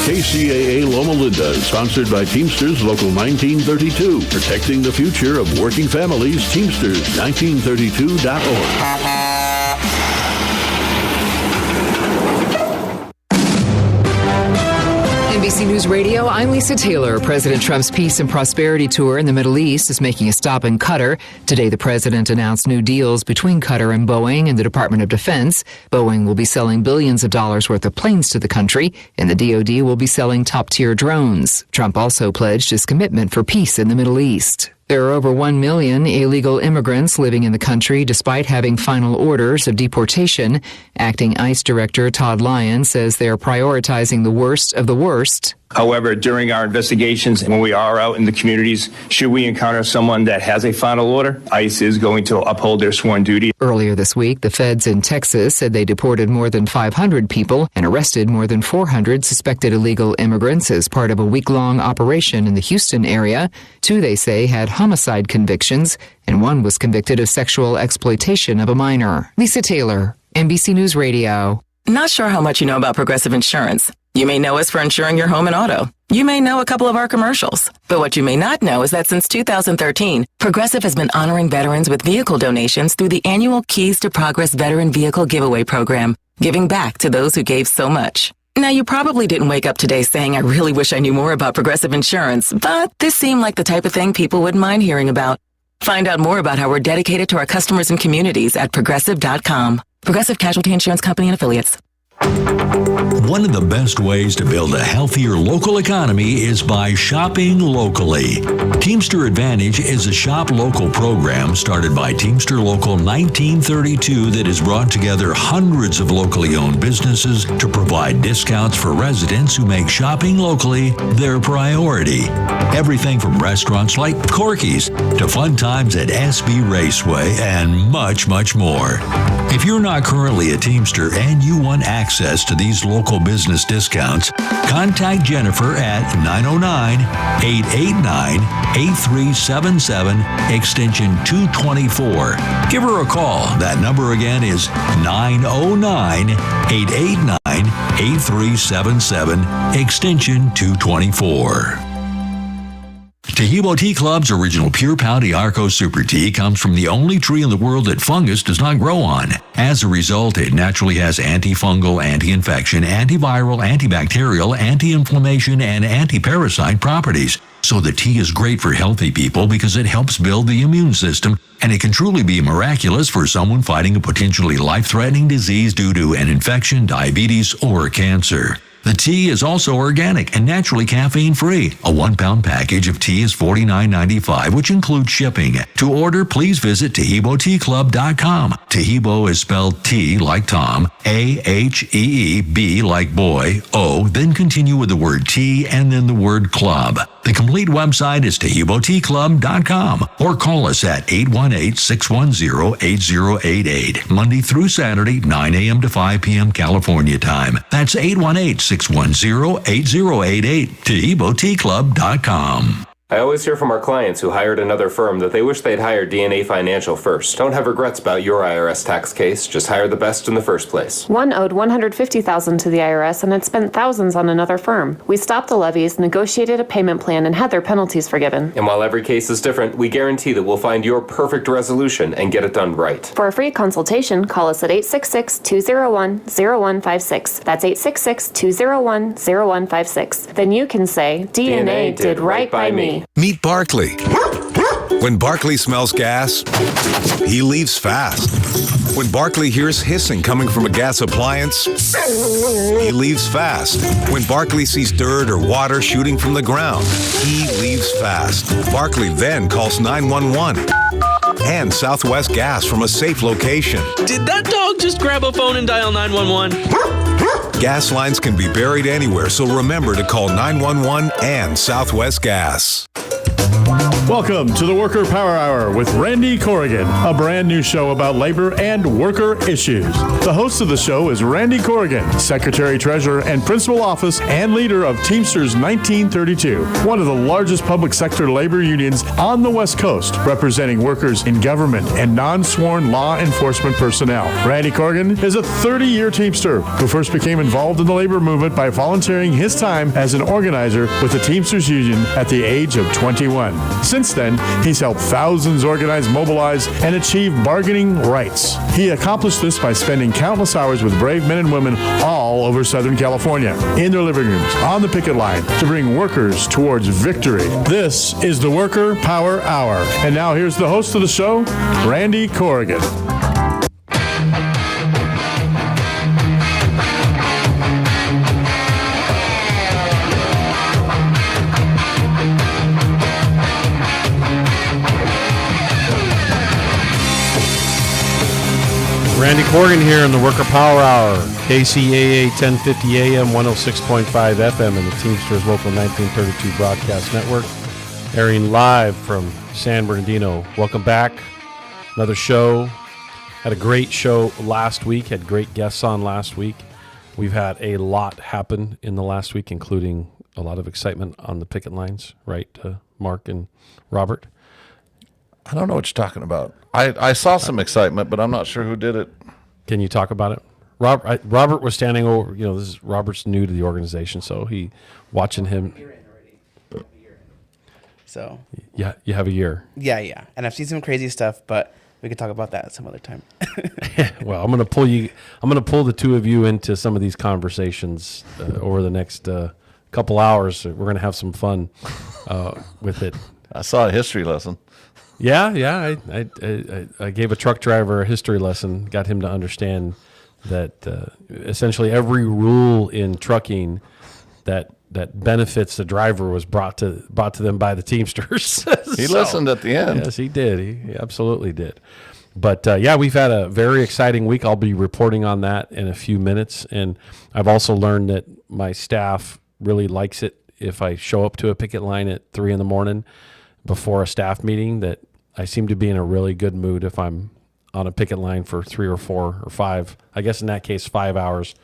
KCAA Loma Linda is sponsored by Teamsters Local 1932, protecting the future of working families. Teamsters1932.org. NBC News Radio, I'm Lisa Taylor. President Trump's Peace and Prosperity Tour in the Middle East is making a stop in Qatar. Today, the president announced new deals between Qatar and Boeing and the Department of Defense. Boeing will be selling billions of dollars worth of planes to the country, and the DoD will be selling top-tier drones. Trump also pledged his commitment for peace in the Middle East. There are over 1 million illegal immigrants living in the country despite having final orders of deportation. Acting ICE Director Todd Lyons says they are prioritizing the worst of the worst. However, during our investigations, when we are out in the communities, should we encounter someone that has a final order, ICE is going to uphold their sworn duty. Earlier this week, the feds in Texas said they deported more than 500 people and arrested more than 400 suspected illegal immigrants as part of a week-long operation in the Houston area. 2, they say, had homicide convictions, and 1 was convicted of sexual exploitation of a minor. Lisa Taylor, NBC News Radio. Not sure how much you know about Progressive Insurance. You may know us for insuring your home and auto. You may know a couple of our commercials. But what you may not know is that since 2013, Progressive has been honoring veterans with vehicle donations through the annual Keys to Progress Veteran Vehicle Giveaway Program, giving back to those who gave so much. Now, you probably didn't wake up today saying, I really wish I knew more about Progressive Insurance, but this seemed like the type of thing people wouldn't mind hearing about. Find out more about how we're dedicated to our customers and communities at Progressive.com. Progressive Casualty Insurance Company and Affiliates. One of the best ways to build a healthier local economy is by shopping locally. Teamster Advantage is a shop local program started by Teamster Local 1932 that has brought together hundreds of locally owned businesses to provide discounts for residents who make shopping locally their priority. Everything from restaurants like Corky's to fun times at SB Raceway and much, much more. If you're not currently a Teamster and you want access to these local business discounts, contact Jennifer at 909-889-8377, extension 224. Give her a call. That number again is 909-889-8377, extension 224. Taheebo Tea Club's original Pure Pau d'Arco Super Tea comes from the only tree in the world that fungus does not grow on. As a result, it naturally has antifungal, anti-infection, antiviral, antibacterial, anti-inflammation, and anti-parasite properties. So the tea is great for healthy people because it helps build the immune system, and it can truly be miraculous for someone fighting a potentially life-threatening disease due to an infection, diabetes, or cancer. The tea is also organic and naturally caffeine-free. A 1-pound package of tea is $49.95, which includes shipping. To order, please visit TaheeboTeaClub.com. Taheebo is spelled T like Tom, A-H-E-E-B like boy, O, then continue with the word tea and then the word club. The complete website is TaheeboTeaClub.com or call us at 818-610-8088, Monday through Saturday, 9 a.m. to 5 p.m. California time. That's 818-610-8088, TaheeboTeaClub.com. I always hear from our clients who hired another firm that they wish they'd hired DNA Financial first. Don't have regrets about your IRS tax case. Just hire the best in the first place. One owed $150,000 to the IRS and had spent thousands on another firm. We stopped the levies, negotiated a payment plan, and had their penalties forgiven. And while every case is different, we guarantee that we'll find your perfect resolution and get it done right. For a free consultation, call us at 866-201-0156. That's 866-201-0156. Then you can say, DNA did right by me. Meet Barkley. When Barkley smells gas, he leaves fast. When Barkley hears hissing coming from a gas appliance, he leaves fast. When Barkley sees dirt or water shooting from the ground, he leaves fast. Barkley then calls 911 and Southwest Gas from a safe location. Did that dog just grab a phone and dial 911? Gas lines can be buried anywhere, so remember to call 911 and Southwest Gas. Welcome to the Worker Power Hour with Randy Corrigan, a brand new show about labor and worker issues. The host of the show is Randy Corrigan, Secretary Treasurer and Principal Office and leader of Teamsters 1932, one of the largest public sector labor unions on the West Coast, representing workers in government and non-sworn law enforcement personnel. Randy Corrigan is a 30-year Teamster who first became involved in the labor movement by volunteering his time as an organizer with the Teamsters Union at the age of 21. Since then, he's helped thousands organize, mobilize, and achieve bargaining rights. He accomplished this by spending countless hours with brave men and women all over Southern California, in their living rooms, on the picket line, to bring workers towards victory. This is the Worker Power Hour. And now here's the host of the show, Randy Corrigan. Randy Corrigan here in the Worker Power Hour, KCAA 1050 AM, 106.5 FM, and the Teamsters Local 1932 Broadcast Network, airing live from San Bernardino. Welcome back. Another show. Had a great show last week, had great guests on last week. We've had a lot happen in the last week, including a lot of excitement on the picket lines, right, Mark and Robert? I don't know what you're talking about. I saw some excitement, but I'm not sure who did it. Can you talk about it? Robert was standing over, Robert's new to the organization, so watching him. So yeah, you have a year. Yeah. And I've seen some crazy stuff, but we could talk about that some other time. Well, I'm going to pull the two of you into some of these conversations over the next couple hours. We're going to have some fun with it. I saw a history lesson. Yeah. I gave a truck driver a history lesson, got him to understand that essentially every rule in trucking that benefits the driver was brought to them by the Teamsters. He listened at the end. Yes, he did. He absolutely did. But we've had a very exciting week. I'll be reporting on that in a few minutes. And I've also learned that my staff really likes it if I show up to a picket line at 3 a.m. before a staff meeting, that I seem to be in a really good mood if I'm on a picket line for 3 or 4 or 5, I guess in that case 5 hours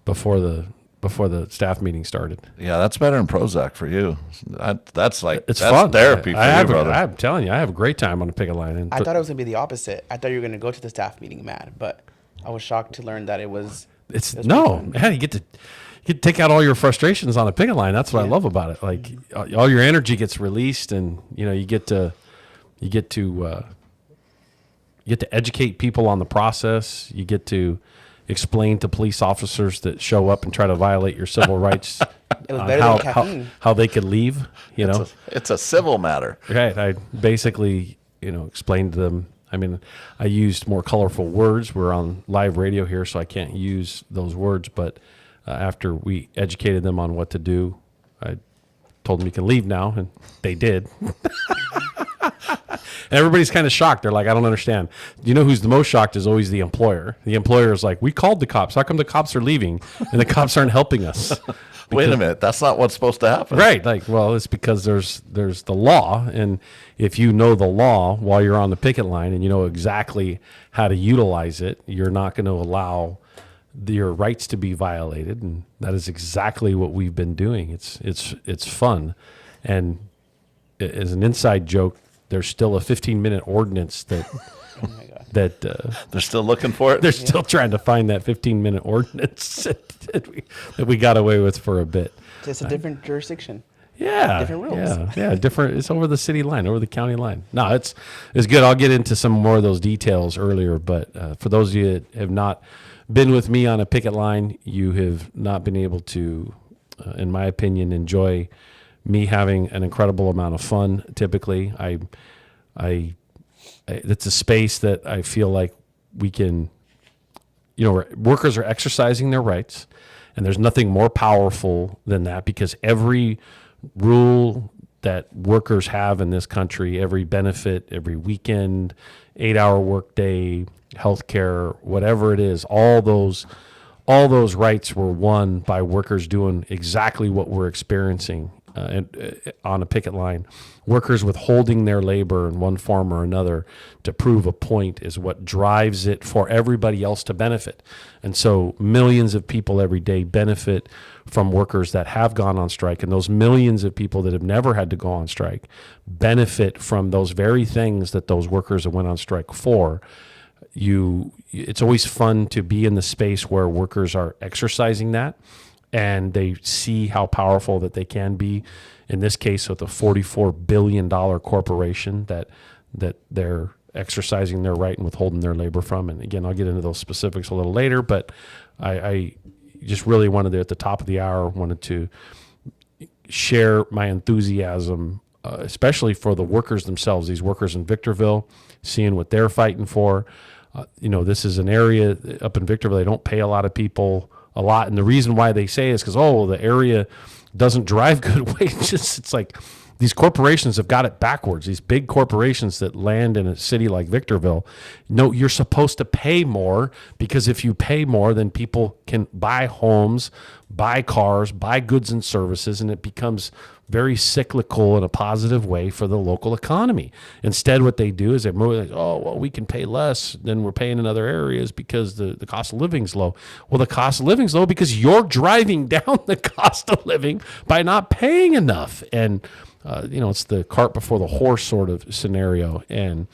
before the staff meeting started. Yeah, that's better than Prozac for you. That's fun. Therapy for you, brother. I'm telling you, I have a great time on a picket line. I thought it was going to be the opposite. I thought you were going to go to the staff meeting mad, but I was shocked to learn that it was. You get to take out all your frustrations on a picket line. That's what I love about it. Like all your energy gets released, and you get to educate people on the process. You get to explain to police officers that show up and try to violate your civil rights how they could leave. It's a civil matter. Right. I basically explained to them. I mean, I used more colorful words. We're on live radio here, so I can't use those words. But after we educated them on what to do, I told them you can leave now, and they did. And everybody's kind of shocked. They're like, I don't understand. You know who's the most shocked is always the employer. The employer is like, we called the cops. How come the cops are leaving and the cops aren't helping us? Wait a minute. That's not what's supposed to happen. Right. Like, well, it's because there's the law. And if you know the law while you're on the picket line and you know exactly how to utilize it, you're not going to allow your rights to be violated. And that is exactly what we've been doing. It's fun. And as an inside joke, there's still a 15-minute ordinance that they're still looking for it. They're still trying to find that 15-minute ordinance that we got away with for a bit. It's a different jurisdiction. Yeah, different rules. Yeah, different. It's over the city line, over the county line. No, it's good. I'll get into some more of those details earlier. But for those of you that have not been with me on a picket line, you have not been able to, in my opinion, enjoy me having an incredible amount of fun. Typically, it's a space that I feel like we can, workers are exercising their rights, and there's nothing more powerful than that, because every rule that workers have in this country, every benefit, every weekend, 8-hour workday, healthcare, whatever it is, all those rights were won by workers doing exactly what we're experiencing on a picket line. Workers withholding their labor in one form or another to prove a point is what drives it for everybody else to benefit. And so millions of people every day benefit from workers that have gone on strike, and those millions of people that have never had to go on strike benefit from those very things that those workers that went on strike for. It's always fun to be in the space where workers are exercising that, and they see how powerful that they can be. In this case, with a $44 billion corporation that they're exercising their right and withholding their labor from. And again, I'll get into those specifics a little later, but I just really wanted to, at the top of the hour, wanted to share my enthusiasm, especially for the workers themselves, these workers in Victorville, seeing what they're fighting for. This is an area up in Victorville, they don't pay a lot of people a lot. And the reason why they say is because, the area doesn't drive good wages. It's like these corporations have got it backwards. These big corporations that land in a city like Victorville, you're supposed to pay more, because if you pay more, then people can buy homes, buy cars, buy goods and services, and it becomes very cyclical in a positive way for the local economy. Instead, what they do is we can pay less than we're paying in other areas because the cost of living's low. Well, the cost of living's low because you're driving down the cost of living by not paying enough. And it's the cart before the horse sort of scenario. And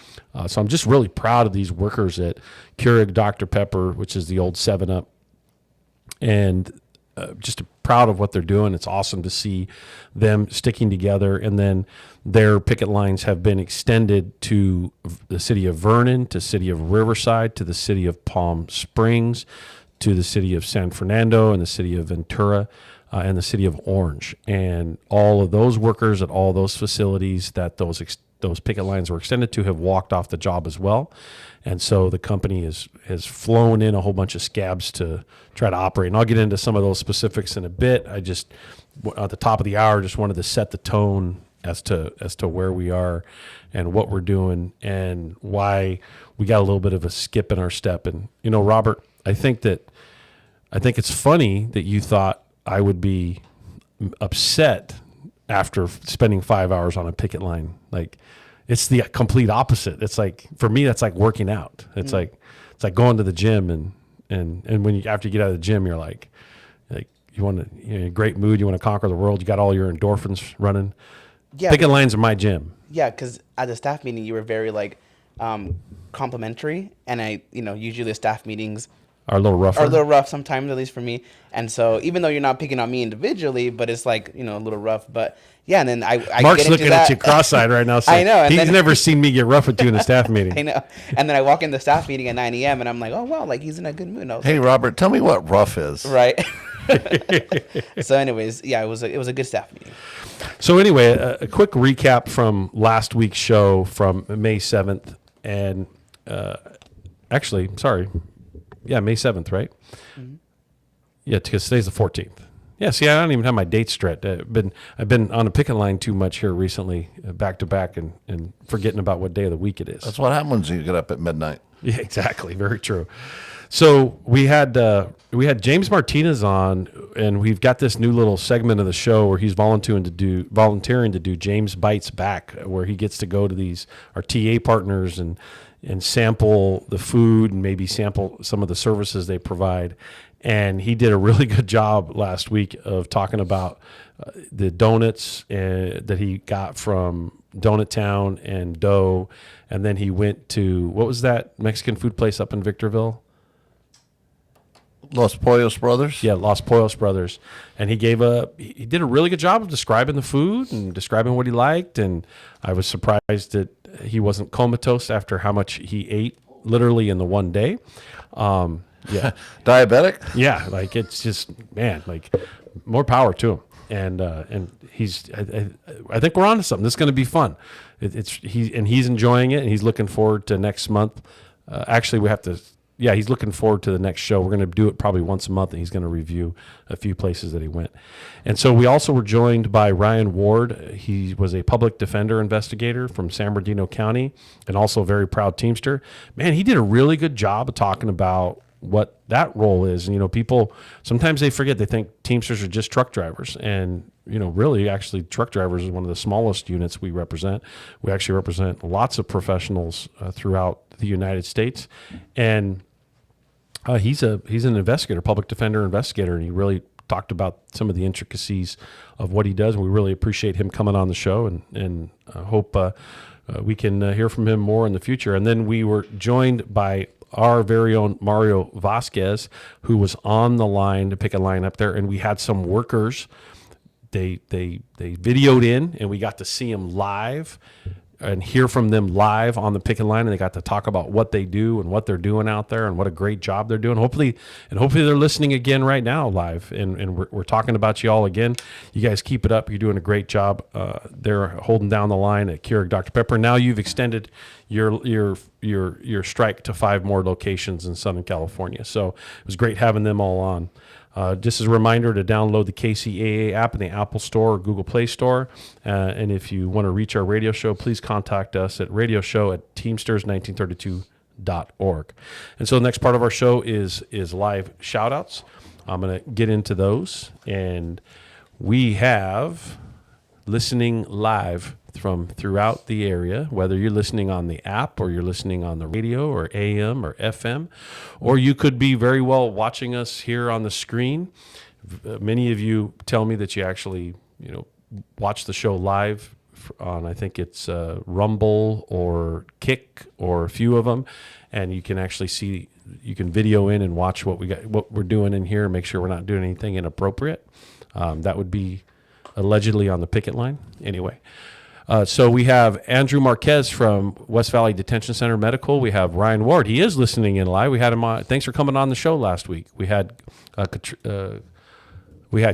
so I'm just really proud of these workers at Keurig Dr. Pepper, which is the old 7-Up. And just proud of what they're doing. It's awesome to see them sticking together. And then their picket lines have been extended to the city of Vernon, to city of Riverside, to the city of Palm Springs, to the city of San Fernando, and the city of Ventura, and the city of Orange. And all of those workers at all those facilities that those picket lines were extended to have walked off the job as well. And so the company has flown in a whole bunch of scabs to try to operate. And I'll get into some of those specifics in a bit. I just, at the top of the hour, just wanted to set the tone as to where we are and what we're doing and why we got a little bit of a skip in our step. And, Robert, I think it's funny that you thought I would be upset after spending 5 hours on a picket line. Like, it's the complete opposite. It's like, for me, that's like working out. It's like going to the gym and when after you get out of the gym, you're like you want to, in a great mood, you want to conquer the world. You got all your endorphins running. Yeah, picket lines are my gym. Yeah, because at the staff meeting, you were very complimentary, and I, usually the staff meetings are a little rougher. Are a little rough sometimes, at least for me. And so even though you're not picking on me individually, but it's a little rough. But yeah, and then I Mark's get into looking at you cross-eyed right now. So I know. He's never seen me get rough with you in a staff meeting. I know. And then I walk in the staff meeting at 9 a.m. and I'm like, oh, wow, he's in a good mood. Hey, Robert, tell me what rough is. Right. So anyways, yeah, it was a good staff meeting. So anyway, a quick recap from last week's show from May 7th. And actually, sorry. Yeah, May 7th, right? Mm-hmm. Yeah, because today's the 14th. Yeah, see, I don't even have my dates straight. I've been on a picket line too much here recently, back to back, and forgetting about what day of the week it is. That's what happens when you get up at midnight. Yeah, exactly. Very true. So we had James Martinez on, and we've got this new little segment of the show where he's volunteering to do James Bites Back, where he gets to go to our TA partners and sample the food and maybe sample some of the services they provide. And he did a really good job last week of talking about the donuts that he got from Donut Town and Dough. And then he went to, what was that Mexican food place up in Victorville? Los Pollos Brothers? Yeah, Los Pollos Brothers. And he did a really good job of describing the food and describing what he liked. And I was surprised that he wasn't comatose after how much he ate literally in the one day. Yeah. Diabetic? Yeah. It's just, man, more power to him. And I think we're on to something. This is going to be fun. He's enjoying it, and he's looking forward to next month. He's looking forward to the next show. We're going to do it probably once a month, and he's going to review a few places that he went. And so we also were joined by Ryan Ward. He was a public defender investigator from San Bernardino County and also a very proud Teamster. Man, he did a really good job of talking about what that role is. And, people, sometimes they forget, they think Teamsters are just truck drivers. And, really, actually, truck drivers is one of the smallest units we represent. We actually represent lots of professionals throughout the United States. And he's an investigator, public defender investigator, and he really talked about some of the intricacies of what he does. We really appreciate him coming on the show, and hope we can hear from him more in the future. And then we were joined by our very own Mario Vasquez, who was on the line to pick a line up there, and we had some workers. They videoed in, and we got to see them live and hear from them live on the picket line, and they got to talk about what they do and what they're doing out there and what a great job they're doing. Hopefully they're listening again right now live, and we're talking about you all again. You guys keep it up. You're doing a great job. They're holding down the line at Keurig Dr. Pepper. Now you've extended your strike to 5 more locations in Southern California. So it was great having them all on. Just as a reminder to download the KCAA app in the Apple Store or Google Play Store. And if you want to reach our radio show, please contact us at radioshow@teamsters1932.org. And so the next part of our show is live shout-outs. I'm going to get into those. And we have listening live from throughout the area, whether you're listening on the app or you're listening on the radio or AM or FM, or you could be very well watching us here on the screen. Many of you tell me that you actually, watch the show live on, I think it's Rumble or Kick or a few of them, and you can actually see, you can video in and watch what we're doing in here, make sure we're not doing anything inappropriate. That would be allegedly on the picket line. Anyway. So we have Andrew Marquez from West Valley Detention Center Medical. We have Ryan Ward. He is listening in live. We had him on. Thanks for coming on the show last week. We had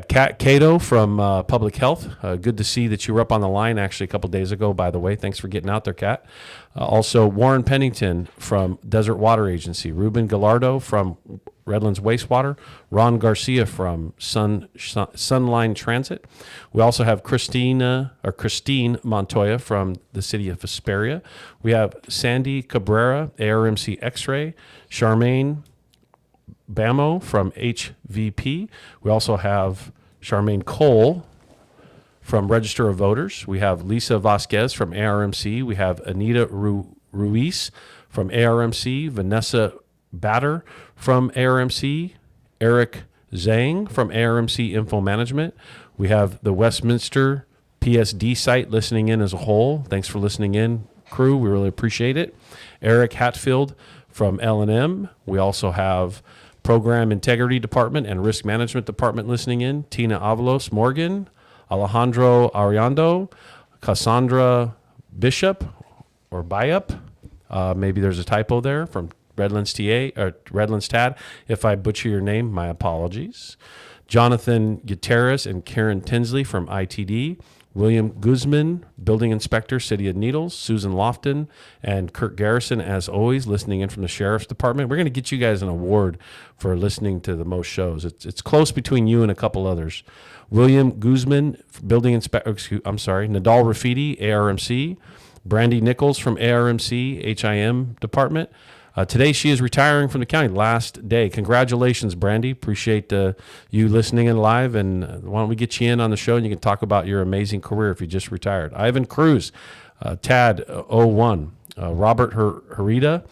Kat Cato from Public Health. Good to see that you were up on the line actually a couple days ago, by the way. Thanks for getting out there, Kat. Also, Warren Pennington from Desert Water Agency. Ruben Gallardo from Redlands Wastewater. Ron Garcia from Sunline Transit. We also have Christine Montoya from the city of Hesperia. We have Sandy Cabrera, ARMC X-Ray. Charmaine Bamo from HVP. We also have Charmaine Cole from Register of Voters. We have Lisa Vasquez from ARMC. We have Anita Ruiz from ARMC. Vanessa Batter from ARMC. Eric Zhang from ARMC Info Management. We have the Westminster PSD site listening in as a whole. Thanks for listening in, crew. We really appreciate it. Eric Hatfield from L&M. We also have Program Integrity Department and Risk Management Department listening in. Tina Avalos Morgan, Alejandro Ariando, Cassandra Bishop or Bayup. Maybe there's a typo there from Redlands TAD. If I butcher your name, my apologies. Jonathan Gutierrez and Karen Tinsley from ITD. William Guzman, Building Inspector, City of Needles. Susan Lofton and Kirk Garrison, as always, listening in from the Sheriff's Department. We're going to get you guys an award for listening to the most shows. It's close between you and a couple others. William Guzman, Building Inspector, Nadal Rafidi, ARMC. Brandy Nichols from ARMC, HIM Department. Today she is retiring from the county, last day. Congratulations, Brandy. Appreciate you listening in live, and why don't we get you in on the show and you can talk about your amazing career if you just retired. Ivan Cruz, TAD 01, Robert Herita,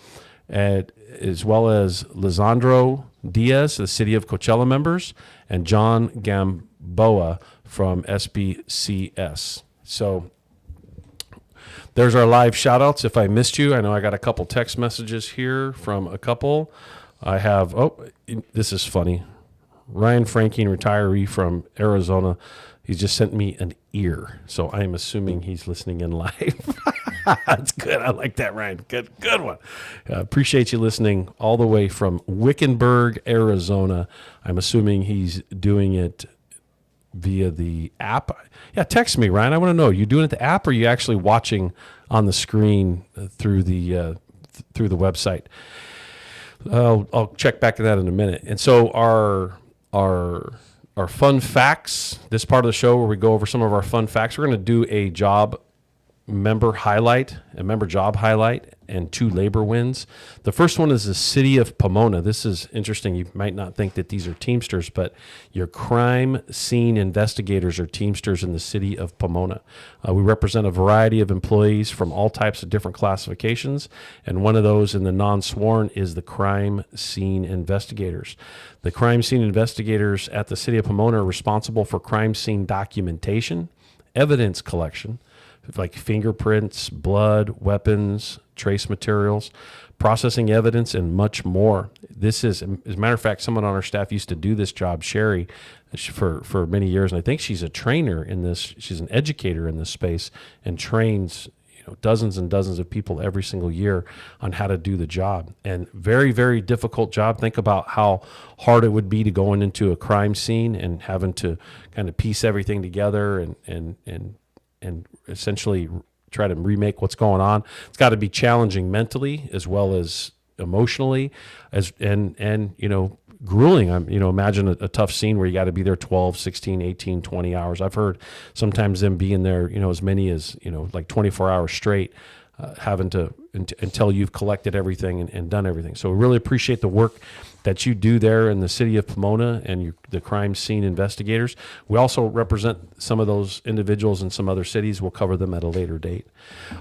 as well as Lisandro Diaz, the City of Coachella members, and John Gamboa from SBCS. So there's our live shout-outs. If I missed you, I know I got a couple text messages here from a couple. I have, this is funny. Ryan Franking, retiree from Arizona. He just sent me an ear. So I am assuming he's listening in live. That's good. I like that, Ryan. Good one. Appreciate you listening all the way from Wickenburg, Arizona. I'm assuming he's doing it via the app. Yeah, text me, Ryan. I want to know, you doing it the app or are you actually watching on the screen through the website? I'll check back to that in a minute. And so our fun facts, this part of the show where we go over some of our fun facts, we're going to do a job member job highlight, and 2 labor wins. The first one is the city of Pomona. This is interesting. You might not think that these are Teamsters, but your crime scene investigators are Teamsters in the city of Pomona. We represent a variety of employees from all types of different classifications, and one of those in the non-sworn is the crime scene investigators. The crime scene investigators at the city of Pomona are responsible for crime scene documentation, evidence collection, like fingerprints, blood, weapons, trace materials, processing evidence, and much more. This is, as a matter of fact, someone on our staff used to do this job, Sherry, for many years, and I think she's a trainer in this. She's an educator in this space and trains dozens and dozens of people every single year on how to do the job. And very, very difficult job. Think about how hard it would be to going into a crime scene and having to kind of piece everything together and essentially try to remake what's going on. It's got to be challenging mentally as well as emotionally, and grueling. Imagine a tough scene where you got to be there 12, 16, 18, 20 hours. I've heard sometimes them being there, as many as, like 24 hours straight, having to, until you've collected everything and done everything. So we really appreciate the work that you do there in the city of Pomona and the crime scene investigators. We also represent some of those individuals in some other cities. We'll cover them at a later date.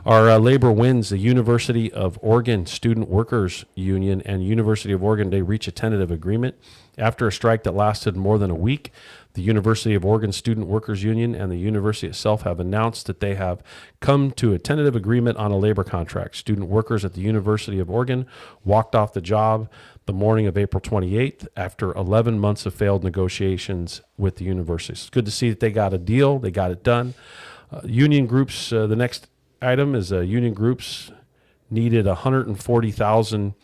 Our labor wins. The University of Oregon Student Workers Union and University of Oregon, they reach a tentative agreement. After a strike that lasted more than a week, the University of Oregon Student Workers Union and the university itself have announced that they have come to a tentative agreement on a labor contract. Student workers at the University of Oregon walked off the job the morning of April 28th after 11 months of failed negotiations with the university. It's good to see that they got a deal. They got it done. Union groups, the next item is union groups needed 140,000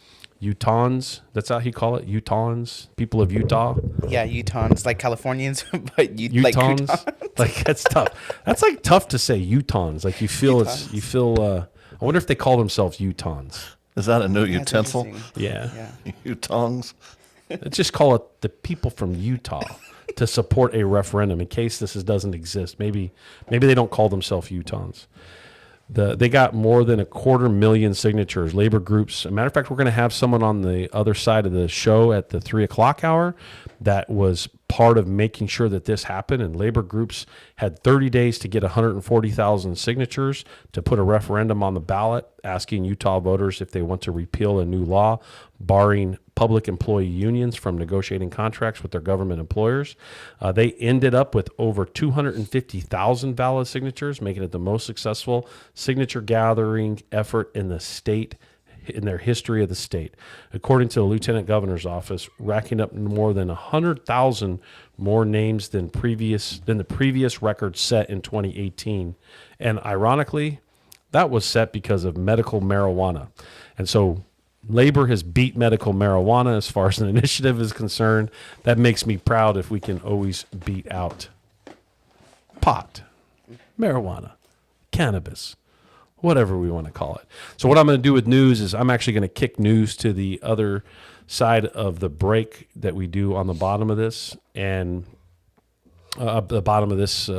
Utahns. That's how he call it, Utahns, people of Utah. Yeah, Utahns, like Californians, but Utahns. Like that's tough. That's like tough to say, Utahns. Like you feel Utahns. I wonder if they call themselves Utahns. Is that a new utensil? Yeah. Utahns. Let's just call it the people from Utah to support a referendum in case this doesn't exist. Maybe they don't call themselves Utahns. They got more than 250,000 signatures. Labor groups. As a matter of fact, we're going to have someone on the other side of the show at the 3:00 hour that was part of making sure that this happened. And labor groups had 30 days to get 140,000 signatures to put a referendum on the ballot asking Utah voters if they want to repeal a new law barring public employee unions from negotiating contracts with their government employers. They ended up with over 250,000 valid signatures, making it the most successful signature gathering effort in the state, in their history of the state. According to the Lieutenant Governor's office, racking up more than 100,000 more names than the previous record set in 2018. And ironically, that was set because of medical marijuana. And so labor has beat medical marijuana as far as an initiative is concerned. That makes me proud if we can always beat out pot, marijuana, cannabis, whatever we want to call it. So what I'm going to do with news is I'm actually going to kick news to the other side of the break that we do on the bottom of this and the bottom of this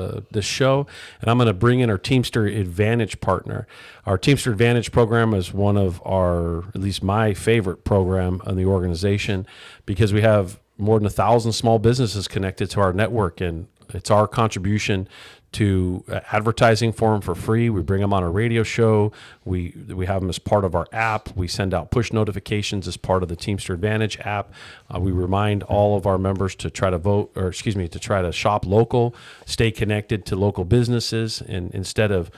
show, and I'm going to bring in our Teamster Advantage partner. Our Teamster Advantage program is one of our, at least my favorite program in the organization, because we have more than 1,000 small businesses connected to our network, and it's our contribution to advertising for them for free. We bring them on a radio show. We have them as part of our app. We send out push notifications as part of the Teamster Advantage app. We remind all of our members to try to shop local, stay connected to local businesses, and instead of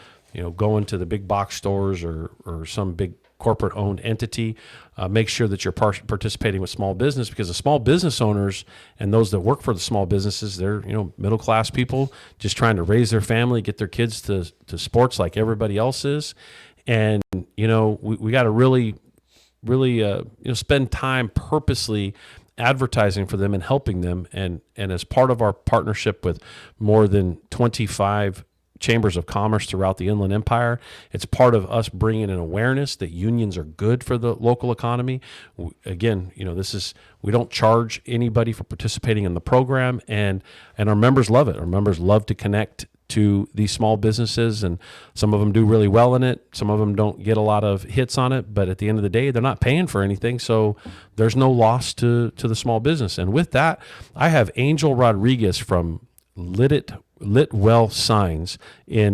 going to the big box stores or some big corporate owned entity, make sure that you're participating with small business, because the small business owners and those that work for the small businesses, they're middle class people just trying to raise their family, get their kids to sports like everybody else is. And we got to really spend time purposely advertising for them and helping them, and as part of our partnership with more than 25 chambers of commerce throughout the Inland Empire, it's part of us bringing an awareness that unions are good for the local economy. Again, we don't charge anybody for participating in the program, and our members love it. Our members love to connect to these small businesses, and some of them do really well in it. Some of them don't get a lot of hits on it, but at the end of the day, they're not paying for anything, so there's no loss to the small business. And with that, I have Angel Rodriguez from Litwell Signs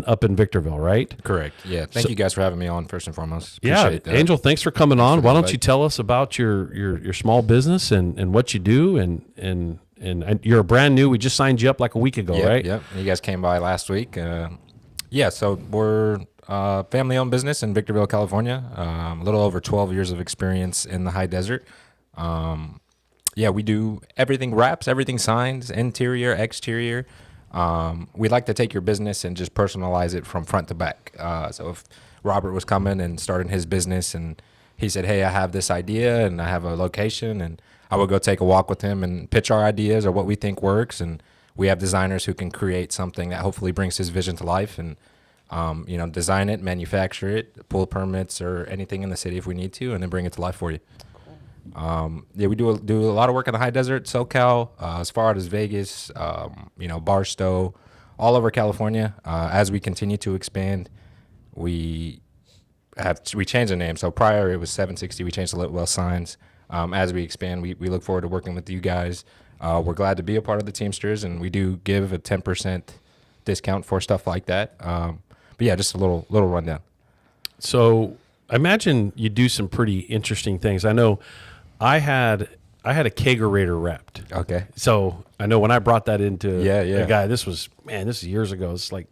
up in Victorville, right? Correct. Yeah. Thank you guys for having me on first and foremost. Appreciate that. Angel, thanks for coming on. Why don't you tell us about your small business and what you do, and you're brand new. We just signed you up like a week ago, right? Yep. You guys came by last week. So we're a family-owned business in Victorville, California. A little over 12 years of experience in the high desert. We do everything wraps, everything signs, interior, exterior. We'd like to take your business and just personalize it from front to back. So if Robert was coming and starting his business and he said, hey, I have this idea and I have a location, and I would go take a walk with him and pitch our ideas or what we think works. And we have designers who can create something that hopefully brings his vision to life, and, design it, manufacture it, pull permits or anything in the city if we need to, and then bring it to life for you. We do a lot of work in the high desert, SoCal, as far out as Vegas, Barstow, all over California. As we continue to expand, we changed the name. So prior it was 760. We changed to Litwell Signs. As we expand, we look forward to working with you guys. We're glad to be a part of the Teamsters, and we do give a 10% discount for stuff like that. Just a little rundown. So I imagine you do some pretty interesting things. I know I had a kegerator wrapped. Okay. So I know when I brought that into a guy, this is years ago. It's like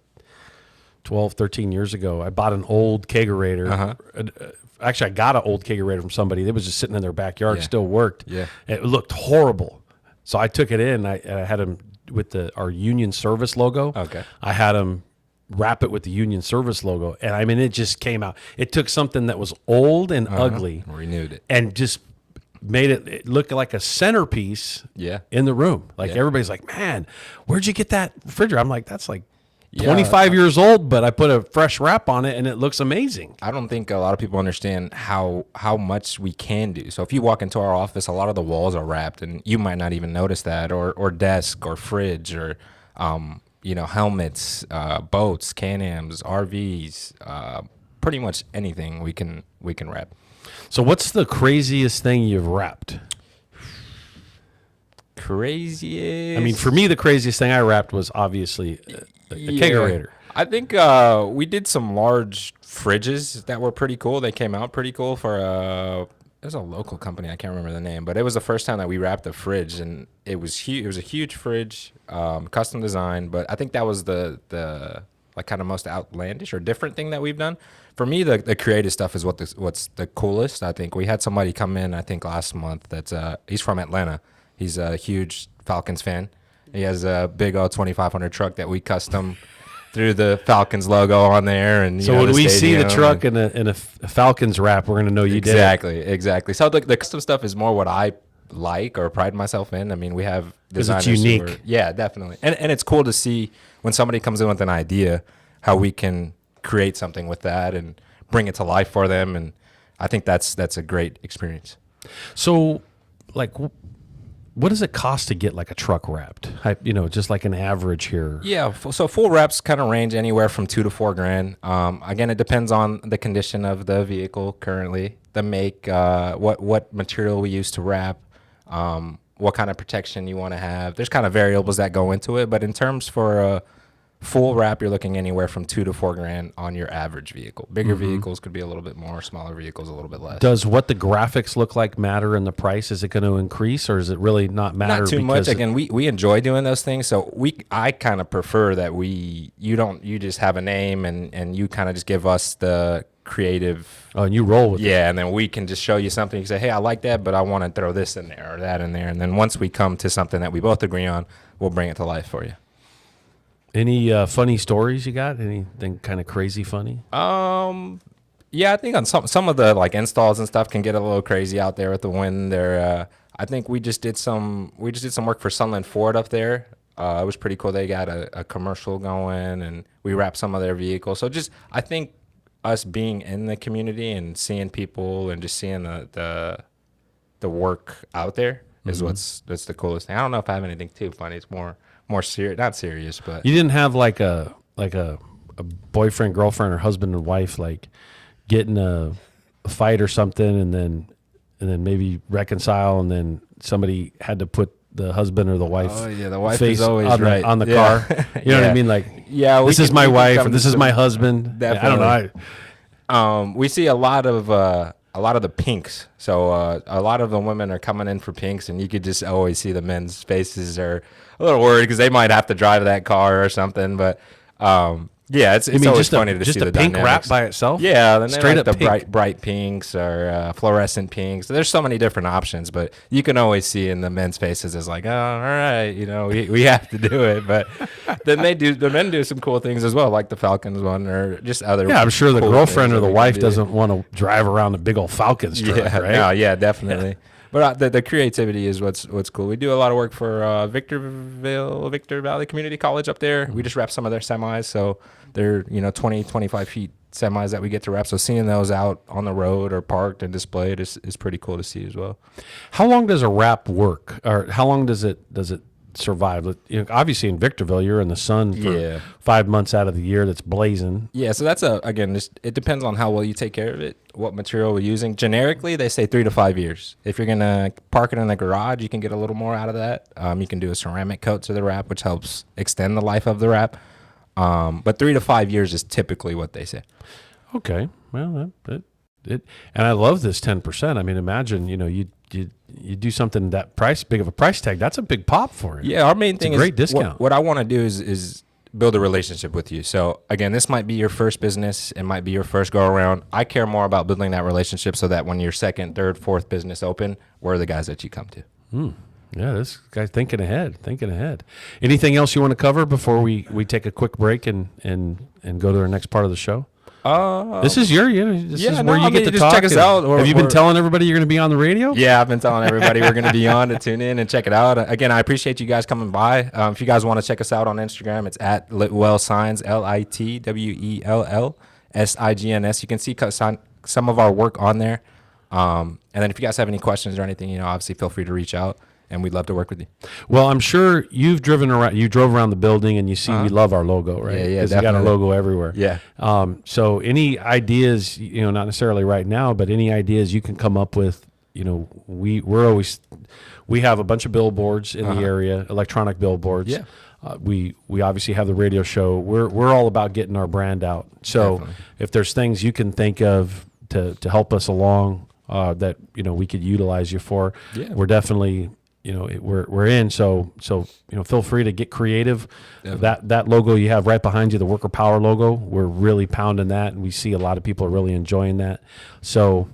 12, 13 years ago. I bought an old kegerator. Actually, I got an old kegerator from somebody. It was just sitting in their backyard, still worked. Yeah. It looked horrible. So I took it in. I had him with our Union Service logo. Okay. I had him wrap it with the Union Service logo. And I mean, it just came out. It took something that was old and ugly. Renewed it. And just made it look like a centerpiece in the room. Like everybody's like, man, where'd you get that refrigerator? I'm like, that's like 25 years old, but I put a fresh wrap on it and it looks amazing. I don't think a lot of people understand how much we can do. So if you walk into our office, a lot of the walls are wrapped and you might not even notice that, or desk or fridge or, helmets, boats, Can-Ams, RVs, pretty much anything we can wrap. So what's the craziest thing you've wrapped? Craziest? I mean, for me, the craziest thing I wrapped was obviously a kegerator. I think we did some large fridges that were pretty cool. They came out pretty cool for there's a local company, I can't remember the name, but it was the first time that we wrapped a fridge, and it was huge. It was a huge fridge, custom design, but I think that was the like kind of most outlandish or different thing that we've done. For me, the creative stuff is what's the coolest. I think we had somebody come in, I think last month, that's he's from Atlanta. He's a huge Falcons fan. He has a big old 2500 truck that we custom threw the Falcons logo on there. And so when we see the truck in a Falcons wrap, we're going to know you did it. Exactly. So the custom stuff is more what I like or pride myself in. I mean, we have designers. It's unique. Yeah, definitely. And it's cool to see when somebody comes in with an idea, how we can create something with that and bring it to life for them. And I think that's a great experience. So, like, what does it cost to get like a truck wrapped? Just like an average here. Yeah, so full wraps kind of range anywhere from $2,000 to $4,000. Again, it depends on the condition of the vehicle currently, the make, what material we use to wrap, what kind of protection you want to have. There's kind of variables that go into it, but in terms for a full wrap, you're looking anywhere from $2,000 to $4,000 on your average vehicle. Bigger vehicles could be a little bit more, smaller vehicles a little bit less. Does what the graphics look like matter in the price? Is it going to increase, or is it really not matter? Not too much. Again, we enjoy doing those things, so I kind of prefer that you just have a name and you kind of just give us the creative. Oh, and you roll with it. Yeah, and then we can just show you something. You say, hey, I like that, but I want to throw this in there or that in there, and then once we come to something that we both agree on, we'll bring it to life for you. Any funny stories you got? Anything kind of crazy funny? Yeah, I think on some of the like installs and stuff can get a little crazy out there with the wind. I think we just did some work for Sunland Ford up there. It was pretty cool. They got a commercial going, and we wrapped some of their vehicles. So I think us being in the community and seeing people and just seeing the work out there is that's the coolest thing. I don't know if I have anything too funny. It's more serious, not serious, but you didn't have like a a boyfriend, girlfriend, or husband and wife like get in a fight or something, and then maybe reconcile, and then somebody had to put the husband or the wife, the wife face is always on right on the Yeah. car. You know what I mean? Like, this is my wife, or this is my husband. Definitely. I don't know. We see a lot of the pinks. So a lot of the women are coming in for pinks, and you could just always see the men's faces are a little worried because they might have to drive that car or something. But it's always funny to see the pink dynamics. wrap by itself. Yeah, then straight like up the pink. bright pinks or fluorescent pinks. There's so many different options, but you can always see in the men's faces is like, oh, all right, we have to do it. But then the men do some cool things as well, like the Falcons one or just other. Yeah, I'm sure the cool girlfriend things or the that we wife can do. doesn't want to drive around a big old Falcons truck, Yeah, right? no, yeah, definitely. Yeah. But the creativity is what's cool. We do a lot of work for Victor Valley Community College up there. We just wrap some of their semis, so they're 20, 25 feet semis that we get to wrap. So seeing those out on the road or parked and displayed is pretty cool to see as well. How long does a wrap work, or how long does it survive? Obviously in Victorville, you're in the sun for 5 months out of the year. That's blazing. Yeah, so that's it depends on how well you take care of it, what material we're using. Generically, they say 3 to 5 years. If you're gonna park it in the garage, you can get a little more out of that. You can do a ceramic coat to the wrap, which helps extend the life of the wrap. But 3 to 5 years is typically what they say. Okay, well, and I love this 10%. I mean, imagine you do something that big of a price tag. That's a big pop for it. Yeah, our main thing is a great is discount. What I want to do is build a relationship with you. So again, this might be your first business. It might be your first go around. I care more about building that relationship so that when your second, third, fourth business open, we're the guys that you come to. Yeah, this guy's thinking ahead. Anything else you want to cover before we take a quick break and go to our next part of the show? This is where you get to just talk. check us out. Have you been telling everybody you're going to be on the radio? Yeah, I've been telling everybody we're going to be on to tune in and check it out. Again, I appreciate you guys coming by. If you guys want to check us out on Instagram, it's at Litwell Signs, LITWELLSIGNS. You can see some of our work on there. And then if you guys have any questions or anything, obviously feel free to reach out. And we'd love to work with you. Well, I'm sure you've driven around. You drove around the building, and you see we love our logo, right? Yeah, because we got a logo everywhere. Yeah. So any ideas, not necessarily right now, but any ideas you can come up with, we have a bunch of billboards in the area, electronic billboards. Yeah. We obviously have the radio show. We're all about getting our brand out. So if there's things you can think of to help us along that we could utilize you for, we're definitely. We're in, so feel free to get creative. Definitely. That logo you have right behind you, the Worker Power logo, we're really pounding that, and we see a lot of people are really enjoying that. So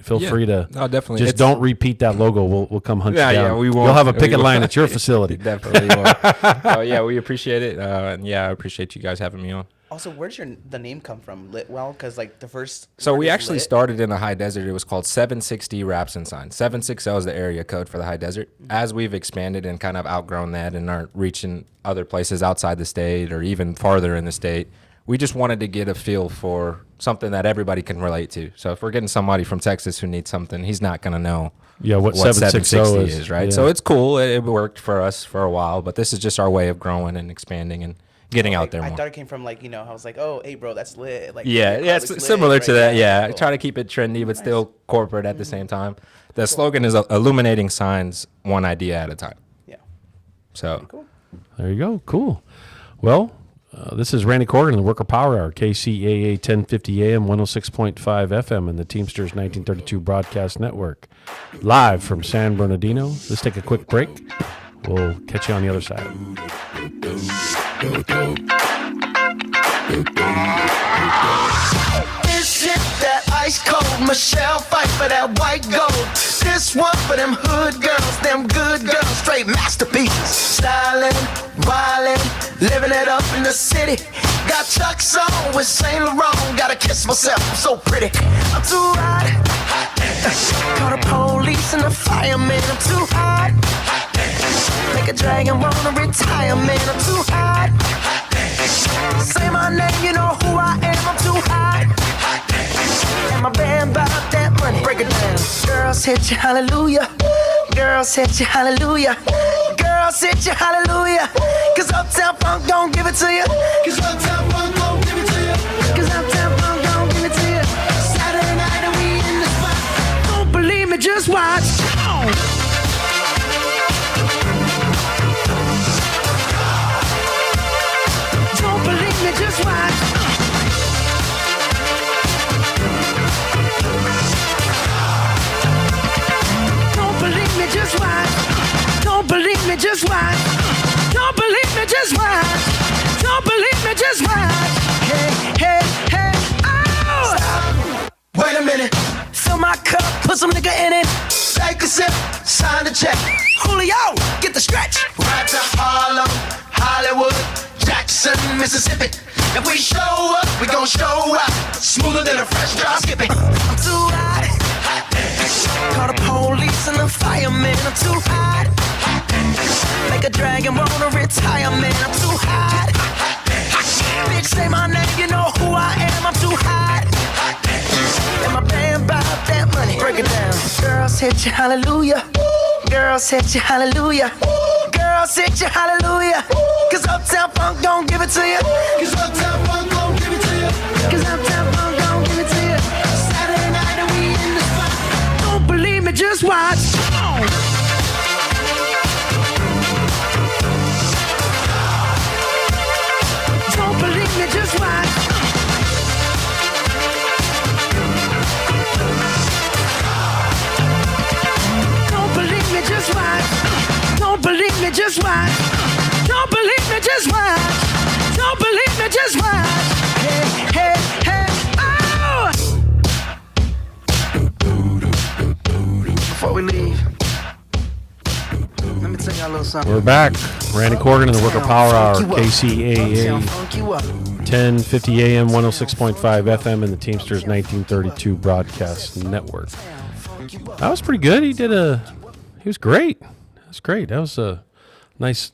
feel free to definitely just don't repeat that logo. We'll come hunt you down. Yeah, we won't. You'll have a picket line at your facility. Definitely won't. We appreciate it, and I appreciate you guys having me on. Also, where's the name come from, Litwell? Because the first. So we actually started in the high desert. It was called 760 Wraps and Signs. 760 is the area code for the high desert. As we've expanded and kind of outgrown that and are reaching other places outside the state or even farther in the state, we just wanted to get a feel for something that everybody can relate to. So if we're getting somebody from Texas who needs something, he's not going to know what 760 is, right? Yeah. So it's cool. It worked for us for a while, but this is just our way of growing and expanding and getting out there more. I thought it came from I was like, oh, hey, bro, that's lit. It's similar to that. Yeah, cool. Try to keep it trendy, but still corporate at the same time. The slogan is illuminating signs, one idea at a time. Yeah. So cool. There you go. Cool. Well, this is Randy Corrigan, the Worker Power Hour, KCAA 1050 AM, 106.5 FM, and the Teamsters 1932 Broadcast Network. Live from San Bernardino. Let's take a quick break. We'll catch you on the other side. This shit that ice cold Michelle fight for that white gold. This one for them hood girls, them good girls, straight masterpieces. Styling, wildin', living it up in the city. Got Chuck's on with Saint Laurent. Gotta kiss myself, I'm so pretty. I'm too hot. Call the police and the fireman. I'm too hot. Make a dragon wanna retire, man. I'm too hot. Say my name, you know who I am. I'm too hot. And my band about that money. Break it down. Girls hit you, hallelujah. Girls hit you, hallelujah. Girls Girls hit you, hallelujah. Cause Uptown Funk don't give it to you. Cause Uptown Funk don't give it to you. Cause Uptown Funk don't give it to you. Saturday night and we in the spot. Don't believe me, just watch. Don't believe me, just watch. Don't believe me, just watch. Don't believe me, just watch. Don't believe me, just watch. Don't believe me, just watch. Hey, hey, hey, oh! Stop. Wait a minute. Fill my cup, put some nigga in it. Take a sip, sign the check. Julio, get the stretch. Right to Harlem, Hollywood, Jackson, Mississippi. If we show up, we gon' show out. Smoother than a fresh drop skipping. I'm too hot. Call the police and the fireman. I'm too hot. Make a dragon wanna retire, man. I'm too hot. Bitch, say my name, you know who I am. I'm too hot. And my band bout that money. Break it down. Girls hit you, hallelujah. Girls hit you, hallelujah. Girls hit you, hallelujah. Cause Uptown Funk don't give it to you. Cause Uptown Funk don't give it to you. Cause Uptown Funk don't give it to you. Saturday night and we in the spot. Don't believe me, just watch. Don't believe me, just watch. Don't believe me, just watch. Don't believe me, just watch. Don't believe me, just watch. Don't believe me, just watch. Hey, hey, hey, oh! Before we leave, let me tell y'all a little something. We're back. Randy Corgan in the Worker Power Hour, KCAA, 1050 AM, 106.5 FM, and the Teamsters 1932 Broadcast Network. That was pretty good. He was great. That's great. That was a nice.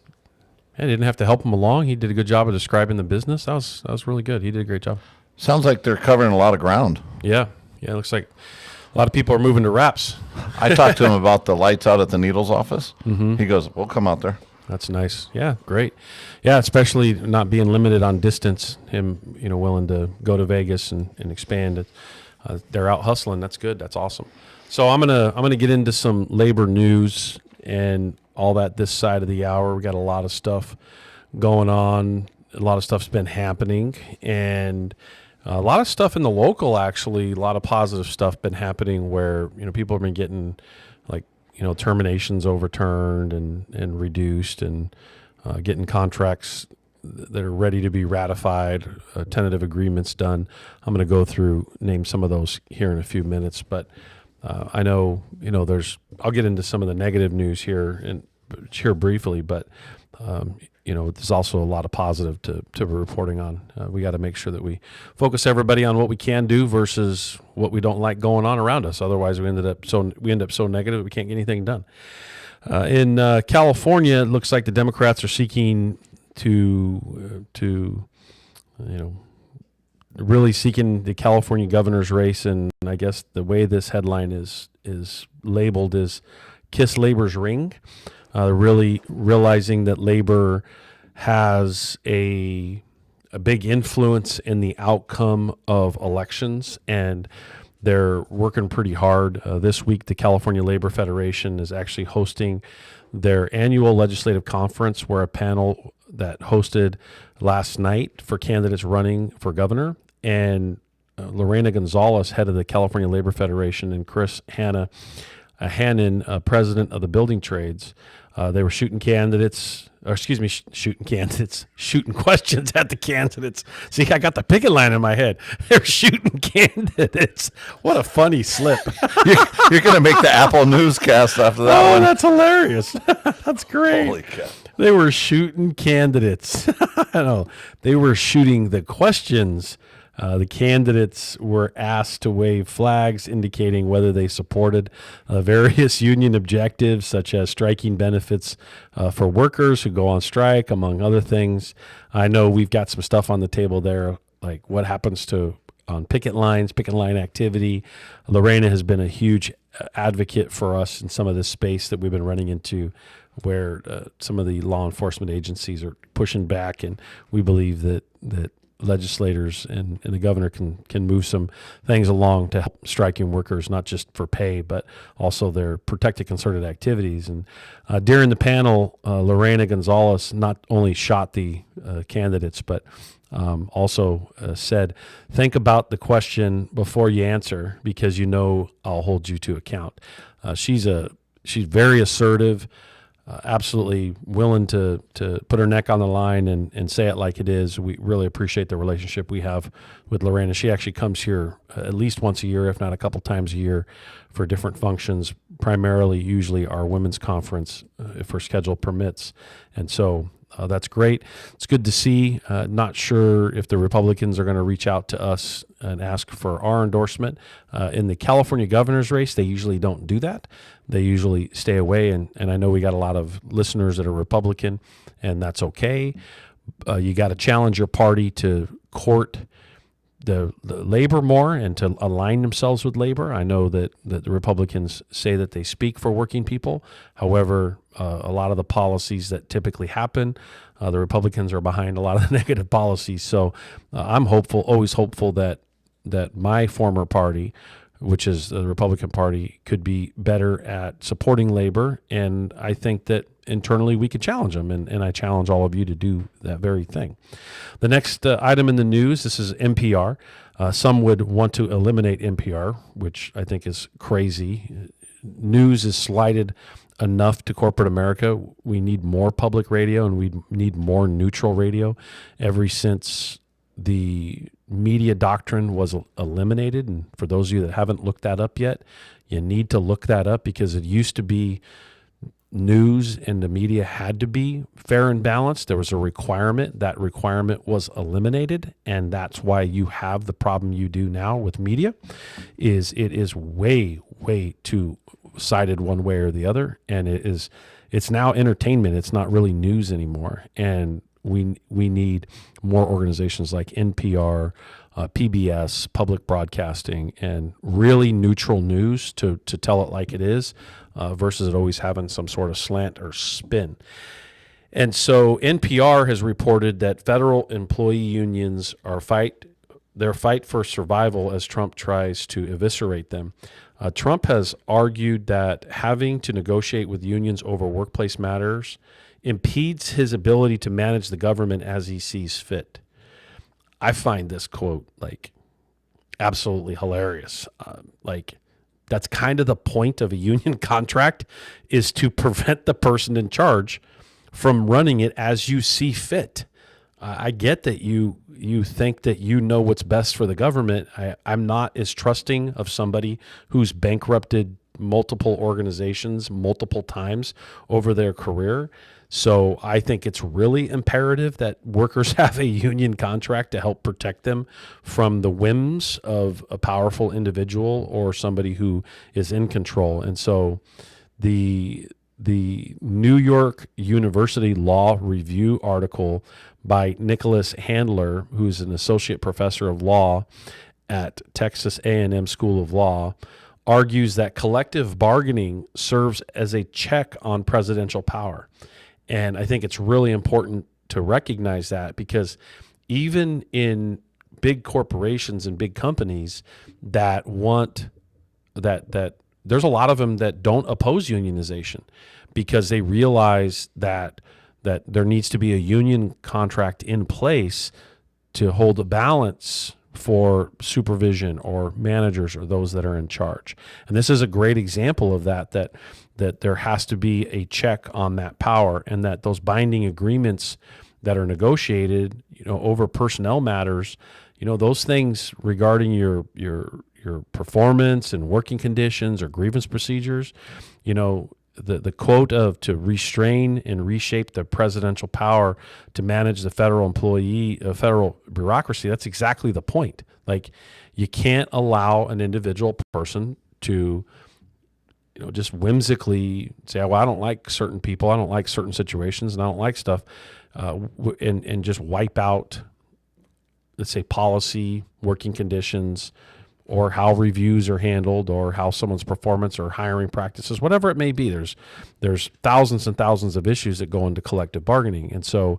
I didn't have to help him along. He did a good job of describing the business. That was really good. He did a great job. Sounds like they're covering a lot of ground. Yeah. It looks like a lot of people are moving to reps. I talked to him about the lights out at the Needles office. Mm-hmm. He goes, "We'll come out there." That's nice. Yeah, great. Yeah, especially not being limited on distance. Him, willing to go to Vegas and expand it. They're out hustling. That's good. That's awesome. So I'm gonna get into some labor news and all that this side of the hour. We got a lot of stuff going on. A lot of stuff's been happening, and a lot of stuff in the local. Actually, a lot of positive stuff been happening where people have been getting terminations overturned and reduced, and getting contracts that are ready to be ratified, tentative agreements done. I'm going to go through, name some of those here in a few minutes, but I know, I'll get into some of the negative news here briefly, but there's also a lot of positive to be reporting on. We got to make sure that we focus everybody on what we can do versus what we don't like going on around us. Otherwise, we end up so negative that we can't get anything done. In California, it looks like the Democrats are seeking to really seeking the California governor's race, and I guess the way this headline is labeled is "Kiss Labor's Ring." Really realizing that labor has a big influence in the outcome of elections, and they're working pretty hard. This week, the California Labor Federation is actually hosting their annual legislative conference, where a panel that hosted last night for candidates running for governor, and Lorena Gonzalez, head of the California Labor Federation, and Chris Hannon, president of the building trades. They were shooting questions at the candidates. See, I got the picket line in my head. They're shooting candidates. What a funny slip. You're going to make the Apple newscast after that one. Oh, that's hilarious. That's great. Holy cow. They were shooting candidates. I know. They were shooting the questions. The candidates were asked to wave flags indicating whether they supported various union objectives, such as striking benefits for workers who go on strike, among other things. I know we've got some stuff on the table there, like what happens to on picket line activity. Lorena has been a huge advocate for us in some of this space that we've been running into, where some of the law enforcement agencies are pushing back, and we believe that legislators and the governor can move some things along to help striking workers, not just for pay, but also their protected concerted activities. And during the panel, Lorena Gonzalez not only shot the candidates, but also said, think about the question before you answer, because you know I'll hold you to account. She's very assertive, absolutely willing to put her neck on the line and say it like it is. We really appreciate the relationship we have with Lorena. She actually comes here at least once a year, if not a couple times a year, for different functions, primarily usually our women's conference, if her schedule permits. And so that's great. It's good to see. Not sure if the Republicans are going to reach out to us and ask for our endorsement. In the California governor's race, they usually don't do that. They usually stay away. And I know we got a lot of listeners that are Republican, and that's okay. You got to challenge your party to court the labor more and to align themselves with labor. I know that the Republicans say that they speak for working people. However, a lot of the policies that typically happen, the Republicans are behind a lot of the negative policies. So I'm hopeful, always hopeful that my former party, which is the Republican Party, could be better at supporting labor. And I think that internally we could challenge them, and I challenge all of you to do that very thing. The next item in the news, this is NPR. Some would want to eliminate NPR, which I think is crazy. News is slighted enough to corporate America. We need more public radio, and we need more neutral radio. Ever since the media doctrine was eliminated, and for those of you that haven't looked that up yet, you need to look that up, because it used to be news and the media had to be fair and balanced. There was a requirement. That requirement was eliminated, and that's why you have the problem you do now with media. It is way too sided one way or the other, and it's now entertainment. It's not really news anymore, and we need more organizations like NPR, PBS, public broadcasting, and really neutral news to tell it like it is, versus it always having some sort of slant or spin. And so NPR has reported that federal employee unions are fight for survival as Trump tries to eviscerate them. Trump has argued that having to negotiate with unions over workplace matters impedes his ability to manage the government as he sees fit. I find this quote absolutely hilarious. That's kind of the point of a union contract, is to prevent the person in charge from running it as you see fit. I get that you think that you know what's best for the government. I'm not as trusting of somebody who's bankrupted multiple organizations multiple times over their career. So I think it's really imperative that workers have a union contract to help protect them from the whims of a powerful individual or somebody who is in control. And so the New York University Law Review article by Nicholas Handler, who's an associate professor of law at Texas A&M School of Law, argues that collective bargaining serves as a check on presidential power. And I think it's really important to recognize that, because even in big corporations and big companies that want that there's a lot of them that don't oppose unionization, because they realize that there needs to be a union contract in place to hold a balance for supervision or managers or those that are in charge. And this is a great example of that there has to be a check on that power, and that those binding agreements that are negotiated, over personnel matters, those things regarding your performance and working conditions or grievance procedures, the quote of to restrain and reshape the presidential power to manage the federal bureaucracy, that's exactly the point. You can't allow an individual person to just whimsically say, well, I don't like certain people, I don't like certain situations, and I don't like stuff, and just wipe out, let's say, policy working conditions, or how reviews are handled, or how someone's performance or hiring practices, whatever it may be. There's thousands and thousands of issues that go into collective bargaining. And so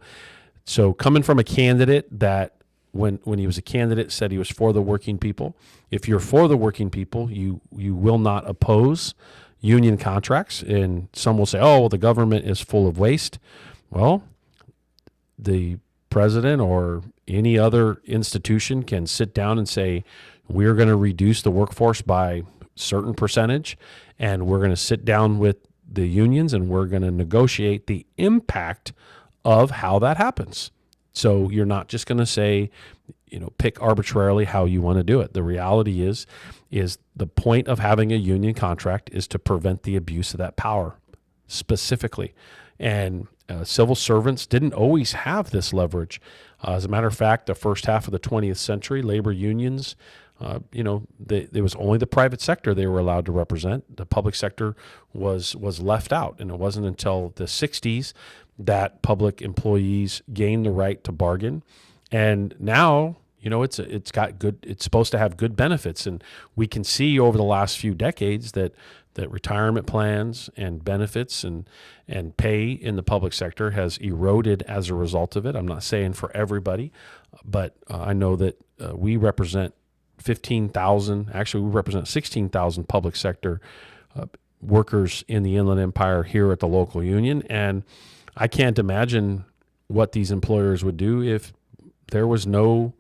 coming from a candidate that when he was a candidate said he was for the working people, if you're for the working people, you will not oppose union contracts. And some will say, oh, well, the government is full of waste. Well, the president or any other institution can sit down and say, we're going to reduce the workforce by certain percentage, and we're going to sit down with the unions and we're going to negotiate the impact of how that happens. So you're not just going to say, pick arbitrarily how you want to do it. The reality is the point of having a union contract is to prevent the abuse of that power specifically. And civil servants didn't always have this leverage. As a matter of fact, the first half of the 20th century, labor unions, there was only the private sector they were allowed to represent. The public sector was left out, and it wasn't until the 60s that public employees gained the right to bargain. And now, it's supposed to have good benefits, and we can see over the last few decades that retirement plans and benefits and pay in the public sector has eroded as a result of it. I'm not saying for everybody, but I know that we represent 15,000, actually we represent 16,000 public sector workers in the Inland Empire here at the local union. And I can't imagine what these employers would do if there was no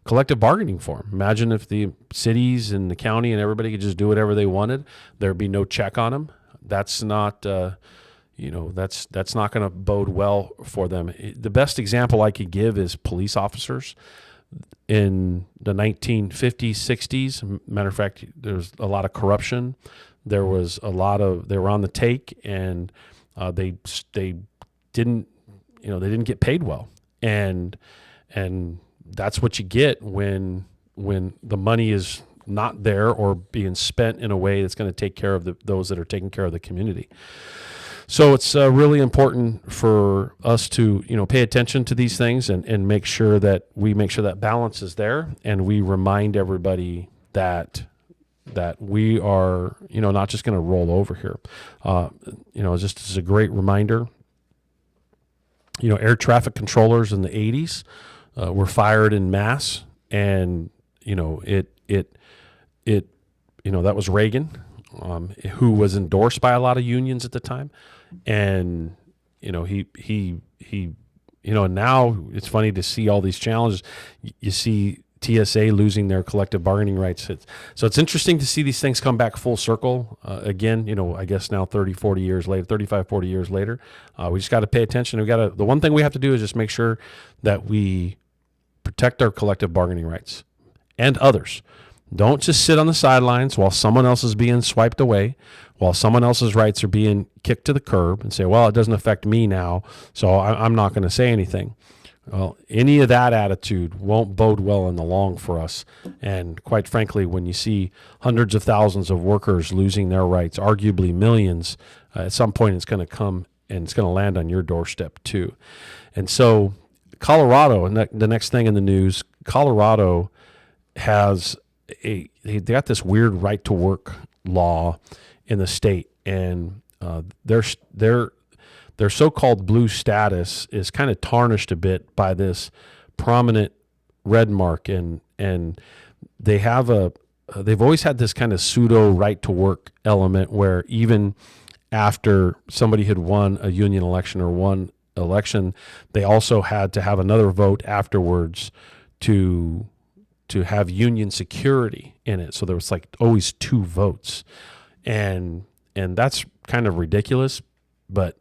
collective bargaining for them. Imagine if the cities and the county and everybody could just do whatever they wanted. There'd be no check on them. That's not, that's not going to bode well for them. The best example I could give is police officers. In the 1950s, 60s, matter of fact, there's a lot of corruption. They were on the take, and they didn't get paid well. And that's what you get when the money is not there or being spent in a way that's going to take care of those that are taking care of the community. So it's really important for us to pay attention to these things and make sure that balance is there, and we remind everybody that we are not just going to roll over here. Just as a great reminder, air traffic controllers in the 80s were fired en masse, and that was Reagan, who was endorsed by a lot of unions at the time. And, he now it's funny to see all these challenges. You see TSA losing their collective bargaining rights. So it's interesting to see these things come back full circle. Again, I guess now 35, 40 years later, we just got to pay attention. The one thing we have to do is just make sure that we protect our collective bargaining rights and others. Don't just sit on the sidelines while someone else is being swiped away, while someone else's rights are being kicked to the curb, and say, well, it doesn't affect me now, so I'm not going to say anything. Well, any of that attitude won't bode well in the long for us. And quite frankly, when you see hundreds of thousands of workers losing their rights, arguably millions, at some point it's going to come and it's going to land on your doorstep too. And so Colorado, and the next thing in the news, Colorado has they got this weird right to work law in the state, and their so-called blue status is kind of tarnished a bit by this prominent red mark, and they've always had this kind of pseudo right to work element where even after somebody had won a union election or won election, they also had to have another vote afterwards to have union security in it. So there was like always two votes, and that's kind of ridiculous. But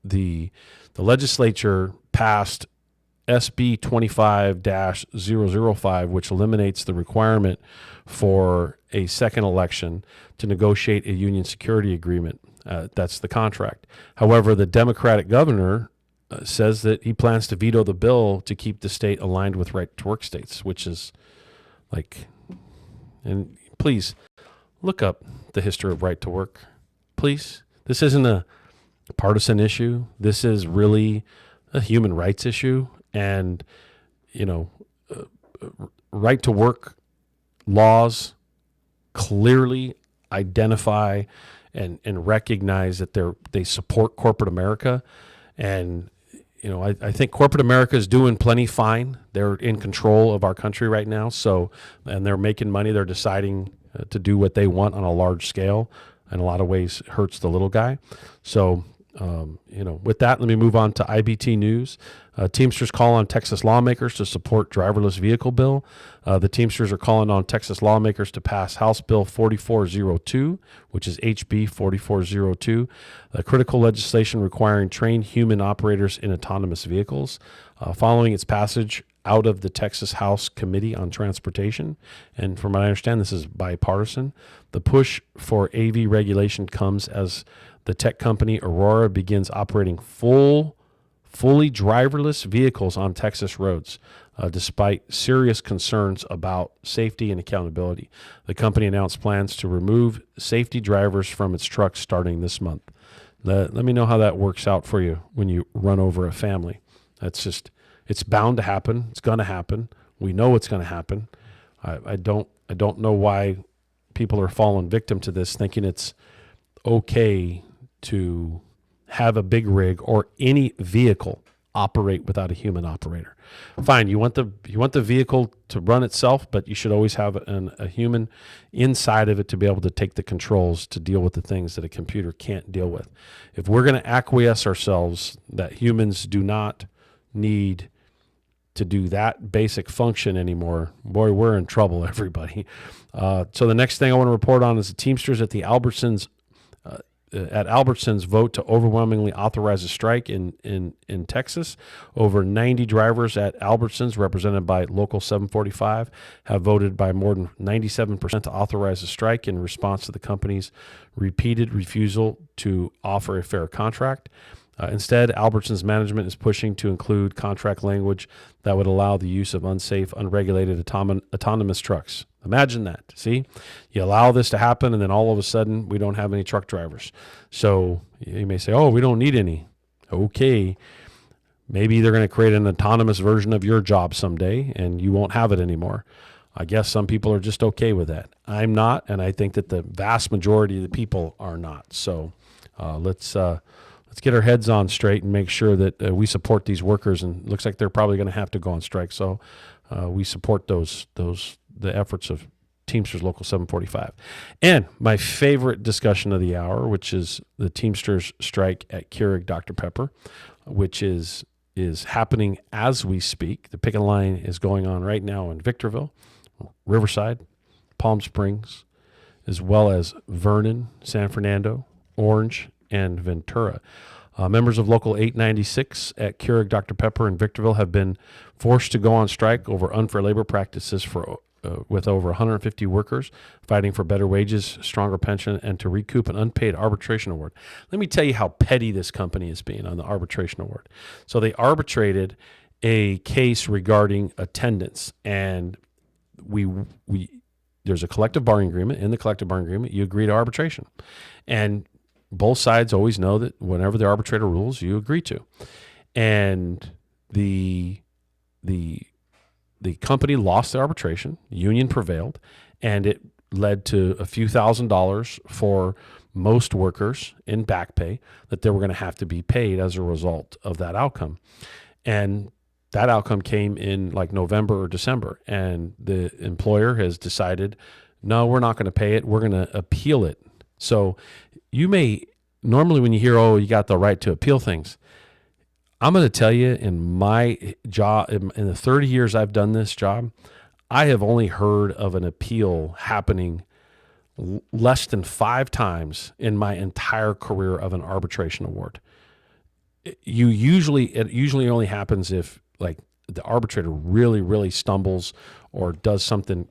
the legislature passed SB 25-005, which eliminates the requirement for a second election to negotiate a union security agreement. That's the contract. However, the Democratic governor says that he plans to veto the bill to keep the state aligned with right-to-work states, which is like, and please look up the history of right-to-work. Please. This isn't a partisan issue. This is really a human rights issue. And, right to work laws clearly identify and recognize that they support corporate America. And, I think corporate America is doing plenty fine. They're in control of our country right now. And they're making money. They're deciding to do what they want on a large scale. In a lot of ways, it hurts the little guy. So, with that, let me move on to IBT News. Teamsters call on Texas lawmakers to support driverless vehicle bill. The Teamsters are calling on Texas lawmakers to pass House Bill 4402, which is HB 4402, critical legislation requiring trained human operators in autonomous vehicles. Following its passage out of the Texas House Committee on Transportation, and from what I understand, this is bipartisan. The push for AV regulation comes as the tech company Aurora begins operating fully driverless vehicles on Texas roads, despite serious concerns about safety and accountability. The company announced plans to remove safety drivers from its trucks starting this month. Let me know how that works out for you when you run over a family. It's bound to happen. It's going to happen. We know it's going to happen. I don't know why people are falling victim to this, thinking it's okay to have a big rig or any vehicle operate without a human operator. Fine, you want the vehicle to run itself, but you should always have a human inside of it to be able to take the controls to deal with the things that a computer can't deal with. If we're going to acquiesce ourselves that humans do not need to do that basic function anymore, boy, we're in trouble, everybody. So the next thing I want to report on is the Teamsters at Albertsons vote to overwhelmingly authorize a strike in Texas. Over 90 drivers at Albertsons, represented by Local 745, have voted by more than 97% to authorize a strike in response to the company's repeated refusal to offer a fair contract. Instead, Albertsons management is pushing to include contract language that would allow the use of unsafe, unregulated autonomous trucks. Imagine that. See, you allow this to happen, and then all of a sudden, we don't have any truck drivers. So you may say, oh, we don't need any. Okay. Maybe they're going to create an autonomous version of your job someday, and you won't have it anymore. I guess some people are just okay with that. I'm not, and I think that the vast majority of the people are not. So let's get our heads on straight and make sure that we support these workers. And it looks like they're probably going to have to go on strike. So we support the efforts of Teamsters Local 745. And my favorite discussion of the hour, which is the Teamsters strike at Keurig Dr. Pepper, which is happening as we speak. The picket line is going on right now in Victorville, Riverside, Palm Springs, as well as Vernon, San Fernando, Orange, and Ventura. Members of Local 896 at Keurig Dr. Pepper in Victorville have been forced to go on strike over unfair labor practices with over 150 workers fighting for better wages, stronger pension, and to recoup an unpaid arbitration award. Let me tell you how petty this company is being on the arbitration award. So they arbitrated a case regarding attendance, and there's a collective bargaining agreement. In the collective bargaining agreement, you agree to arbitration. And both sides always know that whenever the arbitrator rules, you agree to. And the company lost the arbitration, union prevailed, and it led to a few $1,000s for most workers in back pay that they were going to have to be paid as a result of that outcome. And that outcome came in like November or December, and the employer has decided, no, we're not going to pay it. We're going to appeal it. So you may, normally when you hear, oh, you got the right to appeal things, I'm going to tell you, in my job, in the 30 years I've done this job, I have only heard of an appeal happening less than 5 times in my entire career of an arbitration award. It usually only happens if like the arbitrator really, really stumbles or does something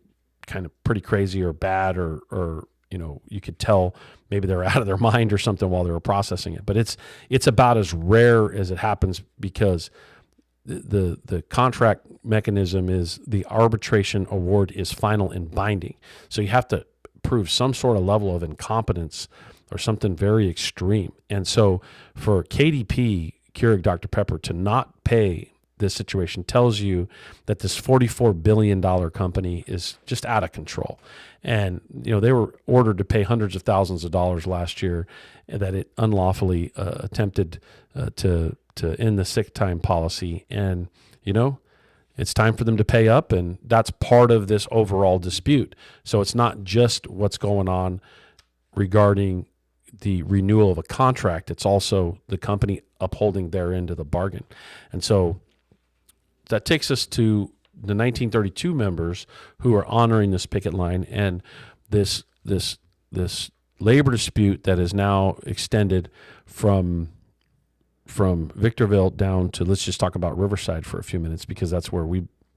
kind of pretty crazy or bad, or you could tell maybe they're out of their mind or something while they were processing it. But it's about as rare as it happens, because the contract mechanism is the arbitration award is final and binding. So you have to prove some sort of level of incompetence or something very extreme. And so for KDP, Keurig Dr. Pepper, to not pay this situation tells you that this $44 billion company is just out of control. And, they were ordered to pay hundreds of thousands of dollars last year, and that it unlawfully attempted to end the sick time policy. And, it's time for them to pay up, and that's part of this overall dispute. So it's not just what's going on regarding the renewal of a contract. It's also the company upholding their end of the bargain. And so that takes us to the 1932 members who are honoring this picket line and this labor dispute that is now extended from Victorville down to, let's just talk about Riverside for a few minutes, because that's where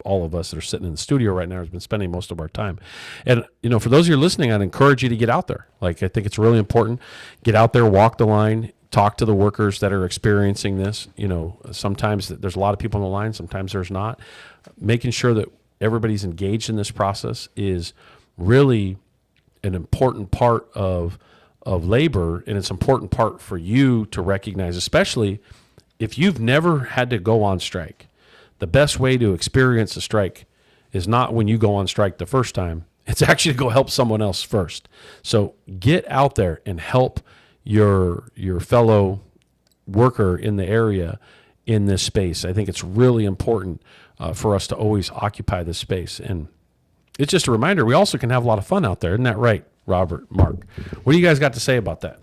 all of us that are sitting in the studio right now has been spending most of our time. And, for those of you listening, I'd encourage you to get out there. I think it's really important. Get out there, walk the line, talk to the workers that are experiencing this. Sometimes there's a lot of people on the line, sometimes there's not. Making sure that everybody's engaged in this process is really an important part of labor, and it's an important part for you to recognize, especially if you've never had to go on strike. The best way to experience a strike is not when you go on strike the first time. It's actually to go help someone else first. So get out there and help your fellow worker in the area in this space. I think it's really important for us to always occupy this space. And it's just a reminder, we also can have a lot of fun out there. Isn't that right, Robert, Mark? What do you guys got to say about that?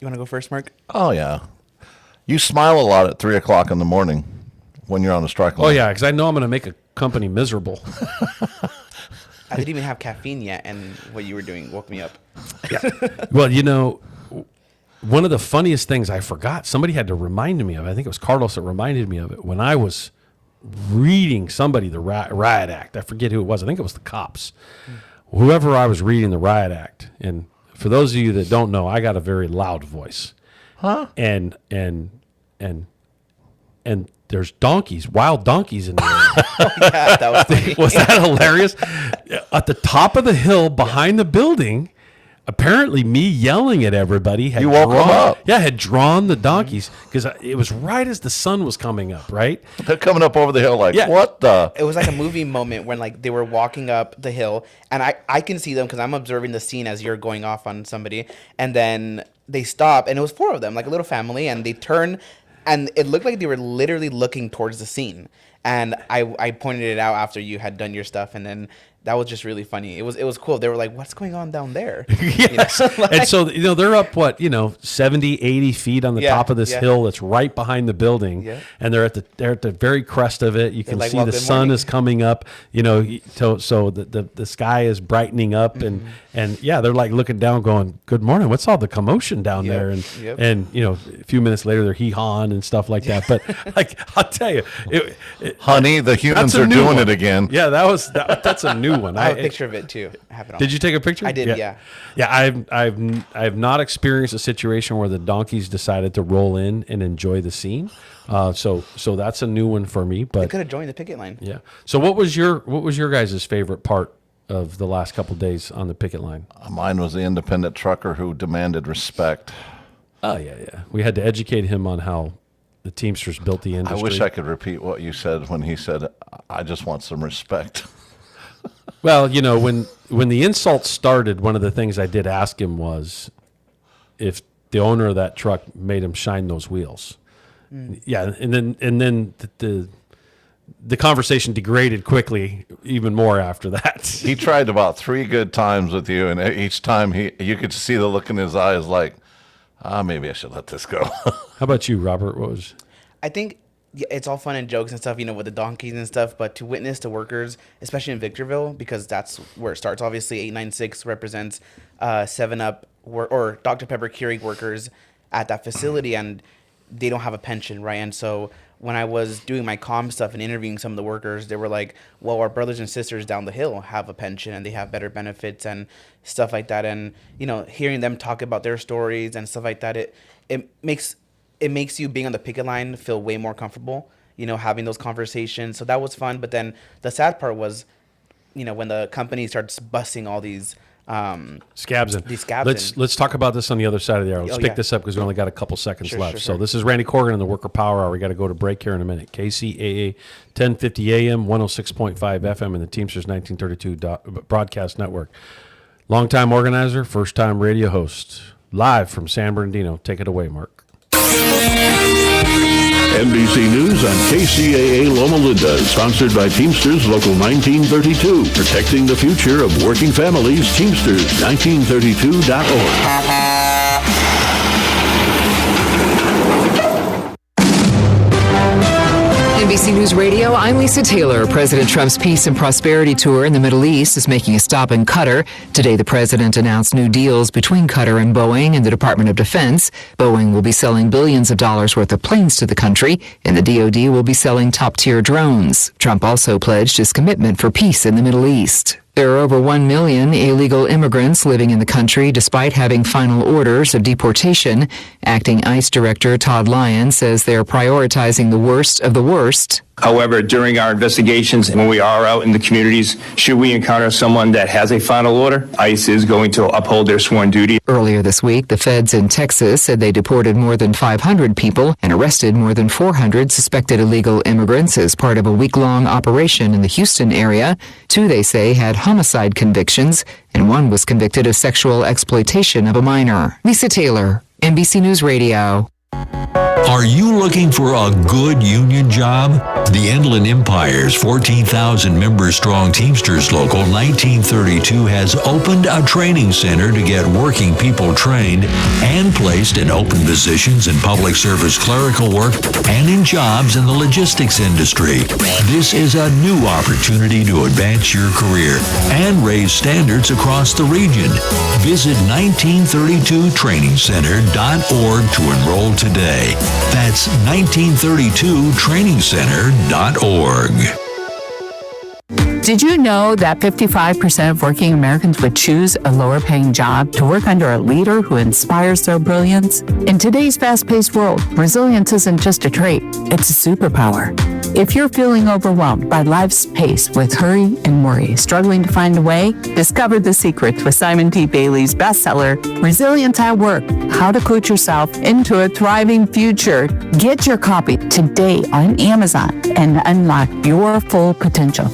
You want to go first, Mark? Oh, yeah. You smile a lot at 3 o'clock in the morning when you're on a strike line. Oh, yeah, because I know I'm going to make a company miserable. I didn't even have caffeine yet, and what you were doing woke me up. Yeah. Well, one of the funniest things I forgot, somebody had to remind me of, I think it was Carlos that reminded me of it, when I was reading somebody the Riot Act. I forget who it was. I think it was the cops. Whoever I was reading the Riot Act. And for those of you that don't know, I got a very loud voice. Huh? And there's donkeys, wild donkeys in there. Oh, yeah, that was funny. Was that hilarious? At the top of the hill behind the building, apparently me yelling at everybody had you woke them up. Yeah, had drawn the donkeys because it was right as the sun was coming up, right? They're coming up over the hill what the? It was like a movie moment when they were walking up the hill, and I can see them because I'm observing the scene as you're going off on somebody, and then they stop, and it was 4 of them, like a little family, and they turn, and it looked like they were literally looking towards the scene. And I pointed it out after you had done your stuff, and then that was just really funny. It was cool. They were like, "What's going on down there?" Yes. And so they're up 70, 80 feet on the top of this hill that's right behind the building, and they're at the very crest of it. You can see the sun is coming up. So the sky is brightening up, and they're like looking down, going, "Good morning. What's all the commotion down there?" And a few minutes later they're hee-hawing and stuff like that. But I'll tell you, honey, the humans are doing it again. Yeah, that's a new one. I have a picture of it too. I have it on. Did you take a picture? I did. Yeah. I've not experienced a situation where the donkeys decided to roll in and enjoy the scene. So that's a new one for me. But they could have joined the picket line. Yeah. So what was your guys' favorite part of the last couple of days on the picket line? Mine was the independent trucker who demanded respect. Oh yeah. We had to educate him on how the Teamsters built the industry. I wish I could repeat what you said when he said, "I just want some respect." Well, when the insult started, one of the things I did ask him was if the owner of that truck made him shine those wheels. Yeah, and then the conversation degraded quickly, even more after that. He tried about 3 good times with you, and each time you could see the look in his eyes like, maybe I should let this go. How about you, Robert? What was? I think it's all fun and jokes and stuff, with the donkeys and stuff, but to witness the workers, especially in Victorville, because that's where it starts. Obviously, 896 represents 7-Up or Dr. Pepper Keurig workers at that facility, and they don't have a pension, right? And so when I was doing my comm stuff and interviewing some of the workers, they were like, well, our brothers and sisters down the hill have a pension and they have better benefits and stuff like that. And, hearing them talk about their stories and stuff like that, it makes you being on the picket line feel way more comfortable, having those conversations. So that was fun. But then the sad part was, when the company starts busing all these Scabs in. These scabs Let's talk about this on the other side of the hour. Let's Oh, pick yeah. this up because we only got a couple seconds left. Sure. So this is Randy Corgan in the Worker Power Hour. We got to go to break here in a minute. KCAA 1050 AM, 106.5 FM, and the Teamsters 1932 Broadcast Network. Longtime organizer, first-time radio host. Live from San Bernardino. Take it away, Mark. NBC News on KCAA Loma Linda is sponsored by Teamsters Local 1932, protecting the future of working families. Teamsters1932.org. NBC News Radio, I'm Lisa Taylor. President Trump's Peace and Prosperity Tour in the Middle East is making a stop in Qatar. Today, the president announced new deals between Qatar and Boeing and the Department of Defense. Boeing will be selling billions of dollars worth of planes to the country, and the DoD will be selling top-tier drones. Trump also pledged his commitment for peace in the Middle East. There are over 1 million illegal immigrants living in the country despite having final orders of deportation. Acting ICE Director Todd Lyon says they are prioritizing the worst of the worst. However, during our investigations and when we are out in the communities, should we encounter someone that has a final order, ICE is going to uphold their sworn duty. Earlier this week, the feds in Texas said they deported more than 500 people and arrested more than 400 suspected illegal immigrants as part of a week-long operation in the Houston area. 2, they say, had homicide convictions, and 1 was convicted of sexual exploitation of a minor. Lisa Taylor, NBC News Radio. Are you looking for a good union job? The Inland Empire's 14,000 member strong Teamsters Local 1932 has opened a training center to get working people trained and placed in open positions in public service clerical work and in jobs in the logistics industry. This is a new opportunity to advance your career and raise standards across the region. Visit 1932trainingcenter.org to enroll today. That's 1932trainingcenter.org. Did you know that 55% of working Americans would choose a lower paying job to work under a leader who inspires their brilliance? In today's fast-paced world, resilience isn't just a trait, it's a superpower. If you're feeling overwhelmed by life's pace with hurry and worry, struggling to find a way, discover the secrets with Simon T. Bailey's bestseller, Resilience at Work, How to Coach Yourself into a Thriving Future. Get your copy today on Amazon and unlock your full potential.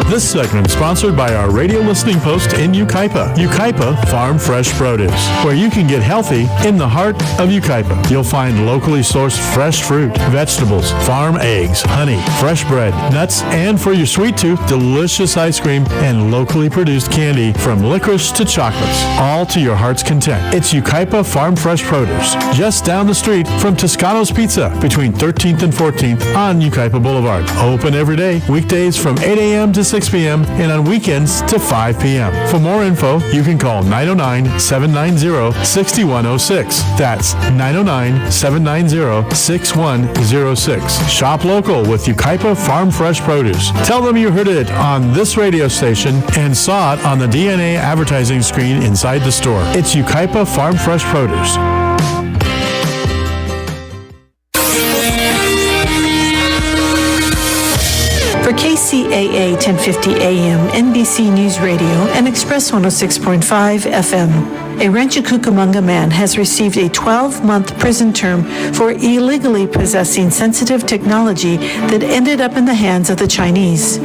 This segment sponsored by our radio listening post in Yucaipa. Yucaipa Farm Fresh Produce, where you can get healthy in the heart of Yucaipa. You'll find locally sourced fresh fruit, vegetables, farm eggs, honey, fresh bread, nuts, and for your sweet tooth, delicious ice cream and locally produced candy from licorice to chocolates, all to your heart's content. It's Yucaipa Farm Fresh Produce, just down the street from Toscano's Pizza, between 13th and 14th on Yucaipa Boulevard. Open every day, weekdays from 8 a.m. to 6 p.m. and on weekends to 5 p.m. For more info, you can call 909-790-6106. That's 909-790-6106. Shop local with Yucaipa Farm Fresh Produce. Tell them you heard it on this radio station and saw it on the DNA advertising screen inside the store. It's Yucaipa Farm Fresh Produce. For KCAA 1050 AM, NBC News Radio, and Express 106.5 FM, a Rancho Cucamonga man has received a 12-month prison term for illegally possessing sensitive technology that ended up in the hands of the Chinese.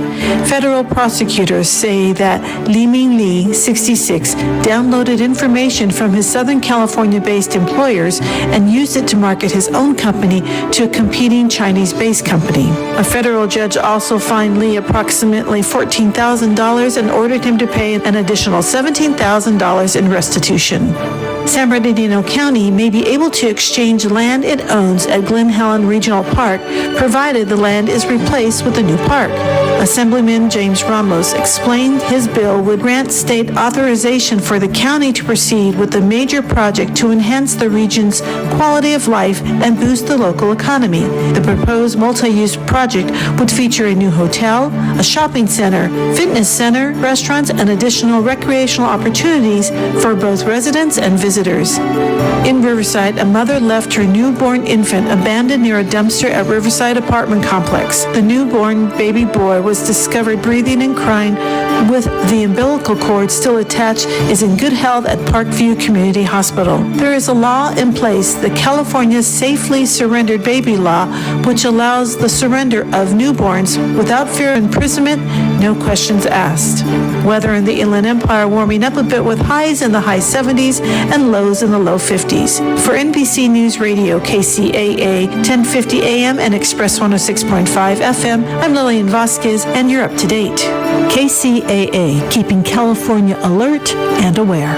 Federal prosecutors say that Li Ming Li, 66, downloaded information from his Southern California-based employers and used it to market his own company to a competing Chinese-based company. A federal judge also fined Li approximately $14,000 and ordered him to pay an additional $17,000 in restitution. San Bernardino County may be able to exchange land it owns at Glen Helen Regional Park, provided the land is replaced with a new park. Assemblyman James Ramos explained his bill would grant state authorization for the county to proceed with a major project to enhance the region's quality of life and boost the local economy. The proposed multi-use project would feature a new hotel, a shopping center, fitness center, restaurants, and additional recreational opportunities for both residents and visitors. In Riverside, a mother left her newborn infant abandoned near a dumpster at Riverside apartment complex. The newborn baby boy was discovered breathing and crying with the umbilical cord still attached is in good health at Parkview Community Hospital. There is a law in place, the California Safely Surrendered Baby Law, which allows the surrender of newborns without fear of imprisonment, no questions asked. Weather in the Inland Empire warming up a bit with highs in the high 70s and lows in the low 50s. For NBC News Radio, KCAA 1050 AM and Express 106.5 FM, I'm Lillian Vasquez, and you're up to date. KCAA, keeping California alert and aware.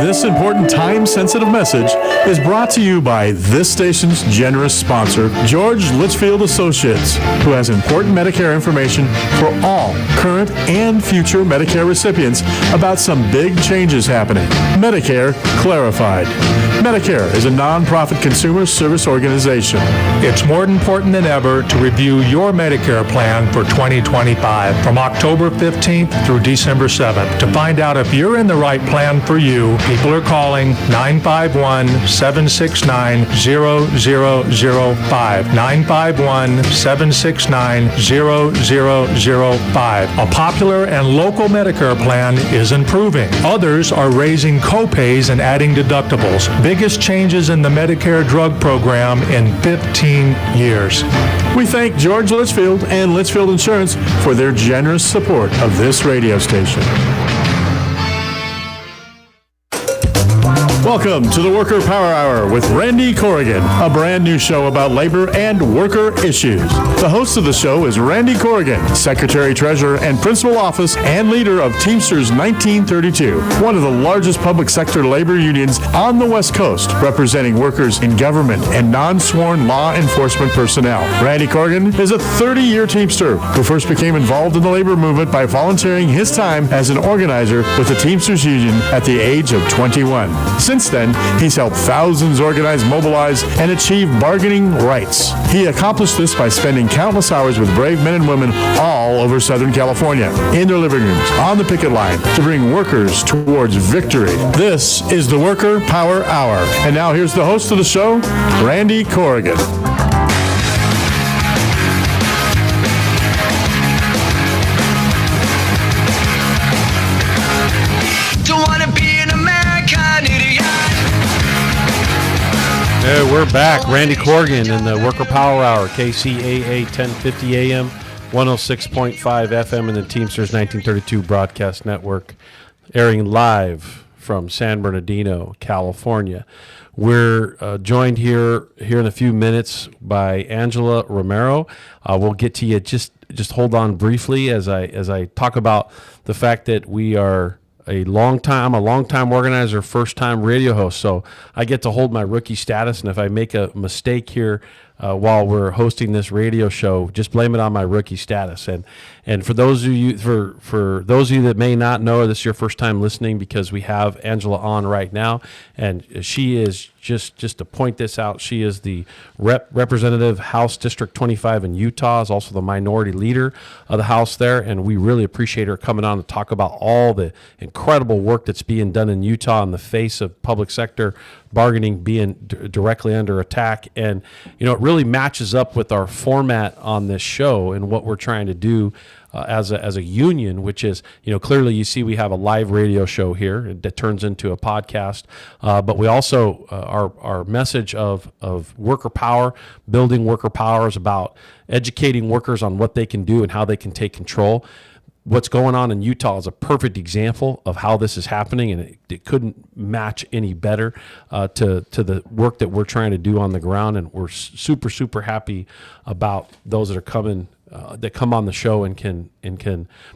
This important time-sensitive message is brought to you by this station's generous sponsor, George Litchfield Associates, who has important Medicare information for all current and future Medicare recipients about some big changes happening. Medicare Clarified. Medicare is a nonprofit consumer service organization. It's more important than ever to review your Medicare plan for 2025 from October 15th through December 7th. To find out if you're in the right plan for you, people are calling 951-769-0005. 951-769-0005. A popular and local Medicare plan is improving. Others are raising copays and adding deductibles. Biggest changes in the Medicare drug program in 15 years. We thank George Litchfield and Litchfield Insurance for their generous support of this radio station. Welcome to the Worker Power Hour with Randy Corrigan, a brand new show about labor and worker issues. The host of the show is Randy Corrigan, Secretary, Treasurer, and Principal Office and leader of Teamsters 1932, one of the largest public sector labor unions on the West Coast, representing workers in government and non-sworn law enforcement personnel. Randy Corrigan is a 30-year Teamster who first became involved in the labor movement by volunteering his time as an organizer with the Teamsters Union at the age of 21. Since then, he's helped thousands organize, mobilize, and achieve bargaining rights. He accomplished this by spending countless hours with brave men and women all over Southern California, in their living rooms, on the picket line, to bring workers towards victory. This is the Worker Power Hour. And now here's the host of the show, Randy Corrigan. Hey, we're back. Randy Corrigan in the Worker Power Hour, KCAA 1050 AM, 106.5 FM, and the Teamsters 1932 Broadcast Network, airing live from San Bernardino, California. We're joined here in a few minutes by Angela Romero. We'll get to you. Just hold on briefly as I talk about the fact that we are I'm a long-time organizer, first-time radio host, so I get to hold my rookie status, and if I make a mistake here while we're hosting this radio show, just blame it on my rookie status. And for those of you for those of you that may not know, this is your first time listening, because we have Angela on right now, and she is just to point this out, she is the representative House District 25 in Utah, is also the minority leader of the House there, and we really appreciate her coming on to talk about all the incredible work that's being done in Utah in the face of public sector bargaining being directly under attack. And it really matches up with our format on this show and what we're trying to do as a union, which is, clearly you see we have a live radio show here that turns into a podcast, but we also, our message of worker power, building worker power, is about educating workers on what they can do and how they can take control. What's going on in Utah is a perfect example of how this is happening, and it couldn't match any better to the work that we're trying to do on the ground. And we're super, super happy about those that are coming, that come on the show and can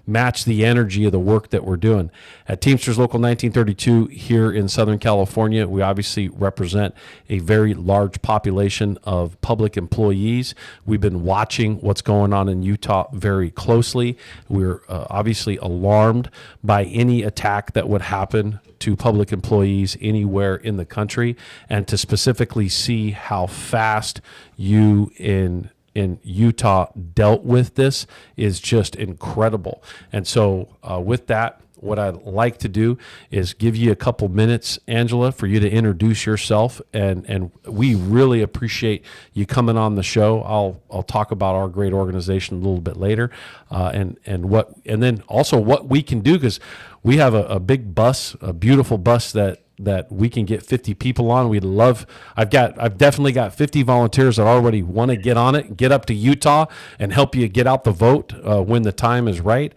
match the energy of the work that we're doing. At Teamsters Local 1932 here in Southern California, we obviously represent a very large population of public employees. We've been watching what's going on in Utah very closely. We're obviously alarmed by any attack that would happen to public employees anywhere in the country, and to specifically see how fast you in Utah dealt with this is just incredible. And so with that, what I'd like to do is give you a couple minutes, Angela, for you to introduce yourself, and we really appreciate you coming on the show. I'll talk about our great organization a little bit later, and then also what we can do, because we have a big bus, a beautiful bus that we can get 50 people on. We'd love. I've definitely got 50 volunteers that already want to get on it, get up to Utah, and help you get out the vote when the time is right.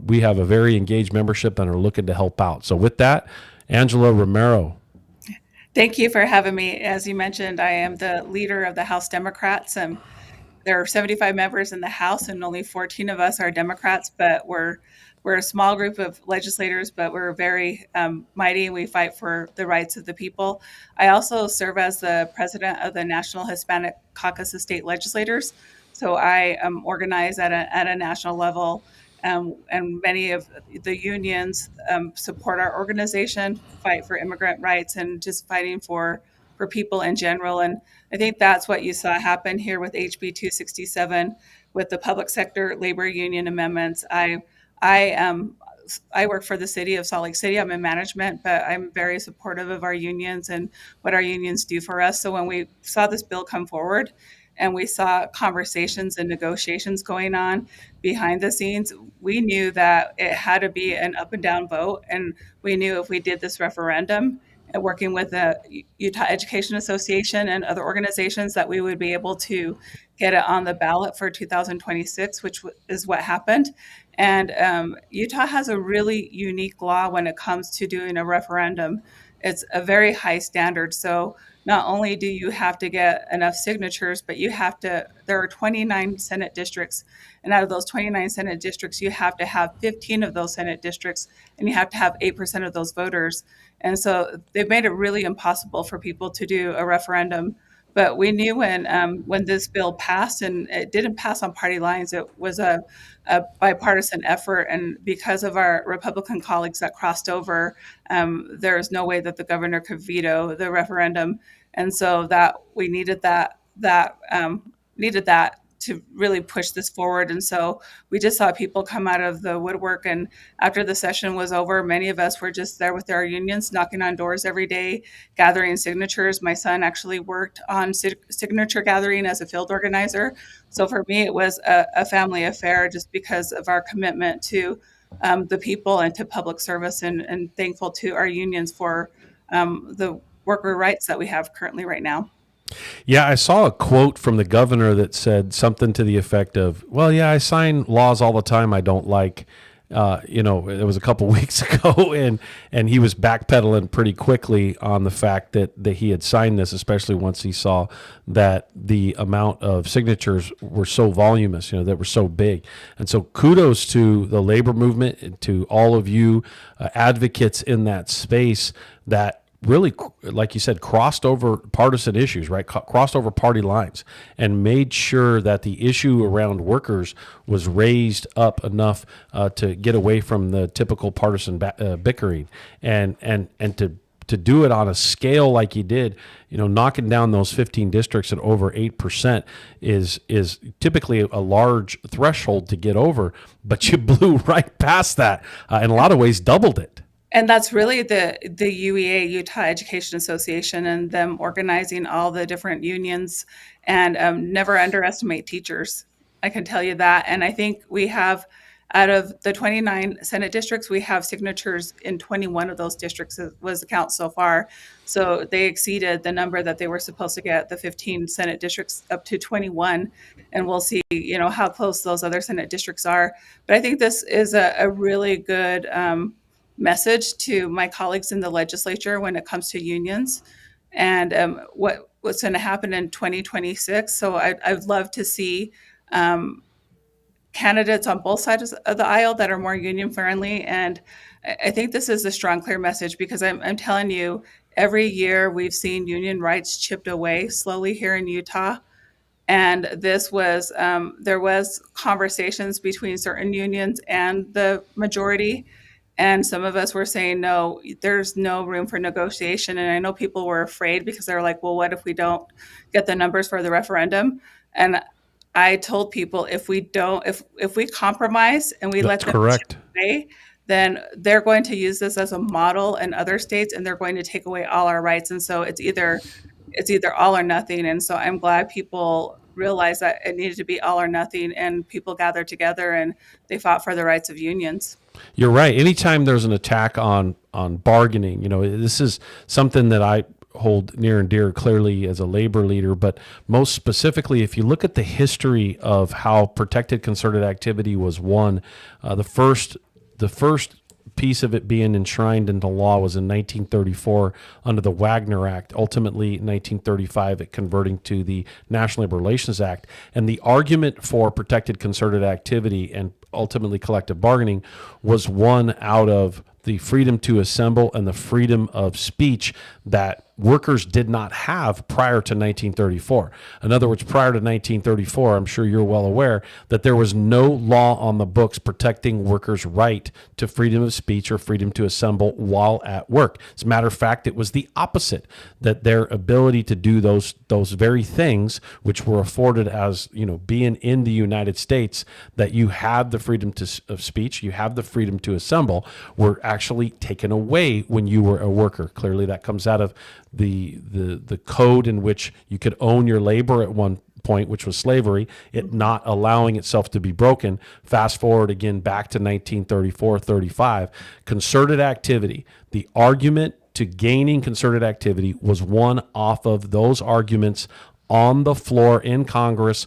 We have a very engaged membership and are looking to help out. So with that, Angela Romero. Thank you for having me. As you mentioned, I am the leader of the House Democrats. There are 75 members in the House, and only 14 of us are Democrats, but we're a small group of legislators, but we're very mighty, and we fight for the rights of the people. I also serve as the president of the National Hispanic Caucus of State Legislators. So I organize at a national level, and many of the unions support our organization, fight for immigrant rights, and just fighting for people in general. And I think that's what you saw happen here with HB 267, with the public sector labor union amendments. I work for the city of Salt Lake City. I'm in management, but I'm very supportive of our unions and what our unions do for us. So when we saw this bill come forward and we saw conversations and negotiations going on behind the scenes, we knew that it had to be an up and down vote. And we knew if we did this referendum and working with the Utah Education Association and other organizations, that we would be able to get it on the ballot for 2026, which is what happened. And Utah has a really unique law when it comes to doing a referendum. It's a very high standard. So not only do you have to get enough signatures, but there are 29 Senate districts. And out of those 29 Senate districts, you have to have 15 of those Senate districts, and you have to have 8% of those voters. And so they've made it really impossible for people to do a referendum. But we knew when this bill passed, and it didn't pass on party lines, it was a bipartisan effort. And because of our Republican colleagues that crossed over, there's no way that the governor could veto the referendum. And so that we needed that to really push this forward. And so we just saw people come out of the woodwork. And after the session was over, many of us were just there with our unions, knocking on doors every day, gathering signatures. My son actually worked on signature gathering as a field organizer. So for me, it was a family affair, just because of our commitment to the people and to public service, and thankful to our unions for the worker rights that we have currently right now. Yeah, I saw a quote from the governor that said something to the effect of, well, yeah, I sign laws all the time I don't like. It was a couple weeks ago, and he was backpedaling pretty quickly on the fact that he had signed this, especially once he saw that the amount of signatures were so voluminous, that were so big. And so kudos to the labor movement and to all of you advocates in that space that really, like you said, crossed over partisan issues, right? Crossed over party lines and made sure that the issue around workers was raised up enough to get away from the typical partisan bickering, and to do it on a scale like you did, knocking down those 15 districts at over 8% is typically a large threshold to get over, but you blew right past that, in a lot of ways doubled it. And that's really the UEA, Utah Education Association, and them organizing all the different unions, and never underestimate teachers. I can tell you that. And I think we have, out of the 29 Senate districts, we have signatures in 21 of those districts was the count so far. So they exceeded the number that they were supposed to get, the 15 Senate districts up to 21. And we'll see, how close those other Senate districts are. But I think this is a really good message to my colleagues in the legislature when it comes to unions and what's going to happen in 2026. So I'd love to see candidates on both sides of the aisle that are more union friendly. And I think this is a strong, clear message, because I'm telling you, every year we've seen union rights chipped away slowly here in Utah. And this was, there was conversations between certain unions and the majority. And some of us were saying, no, there's no room for negotiation. And I know people were afraid because they're like, well, what if we don't get the numbers for the referendum? And I told people, if we compromise and we let them chip away, then they're going to use this as a model in other states, and they're going to take away all our rights. And so it's either all or nothing. And so I'm glad people realized that it needed to be all or nothing, and people gathered together and they fought for the rights of unions. You're right. Anytime there's an attack on bargaining, this is something that I hold near and dear clearly as a labor leader, but most specifically, if you look at the history of how protected concerted activity was won, the first piece of it being enshrined into law was in 1934 under the Wagner Act. Ultimately, in 1935, it converting to the National Labor Relations Act. And the argument for protected concerted activity and ultimately collective bargaining was won out of the freedom to assemble and the freedom of speech that workers did not have prior to 1934. In other words, prior to 1934, I'm sure you're well aware that there was no law on the books protecting workers' right to freedom of speech or freedom to assemble while at work. As a matter of fact, it was the opposite, that their ability to do those very things, which were afforded as, being in the United States, that you had the freedom of speech, you have the freedom to assemble, were actually taken away when you were a worker. Clearly, that comes out of the code in which you could own your labor at one point, which was slavery, it not allowing itself to be broken. Fast forward again back to 1934-35, concerted activity. The argument to gaining concerted activity was won off of those arguments on the floor in Congress,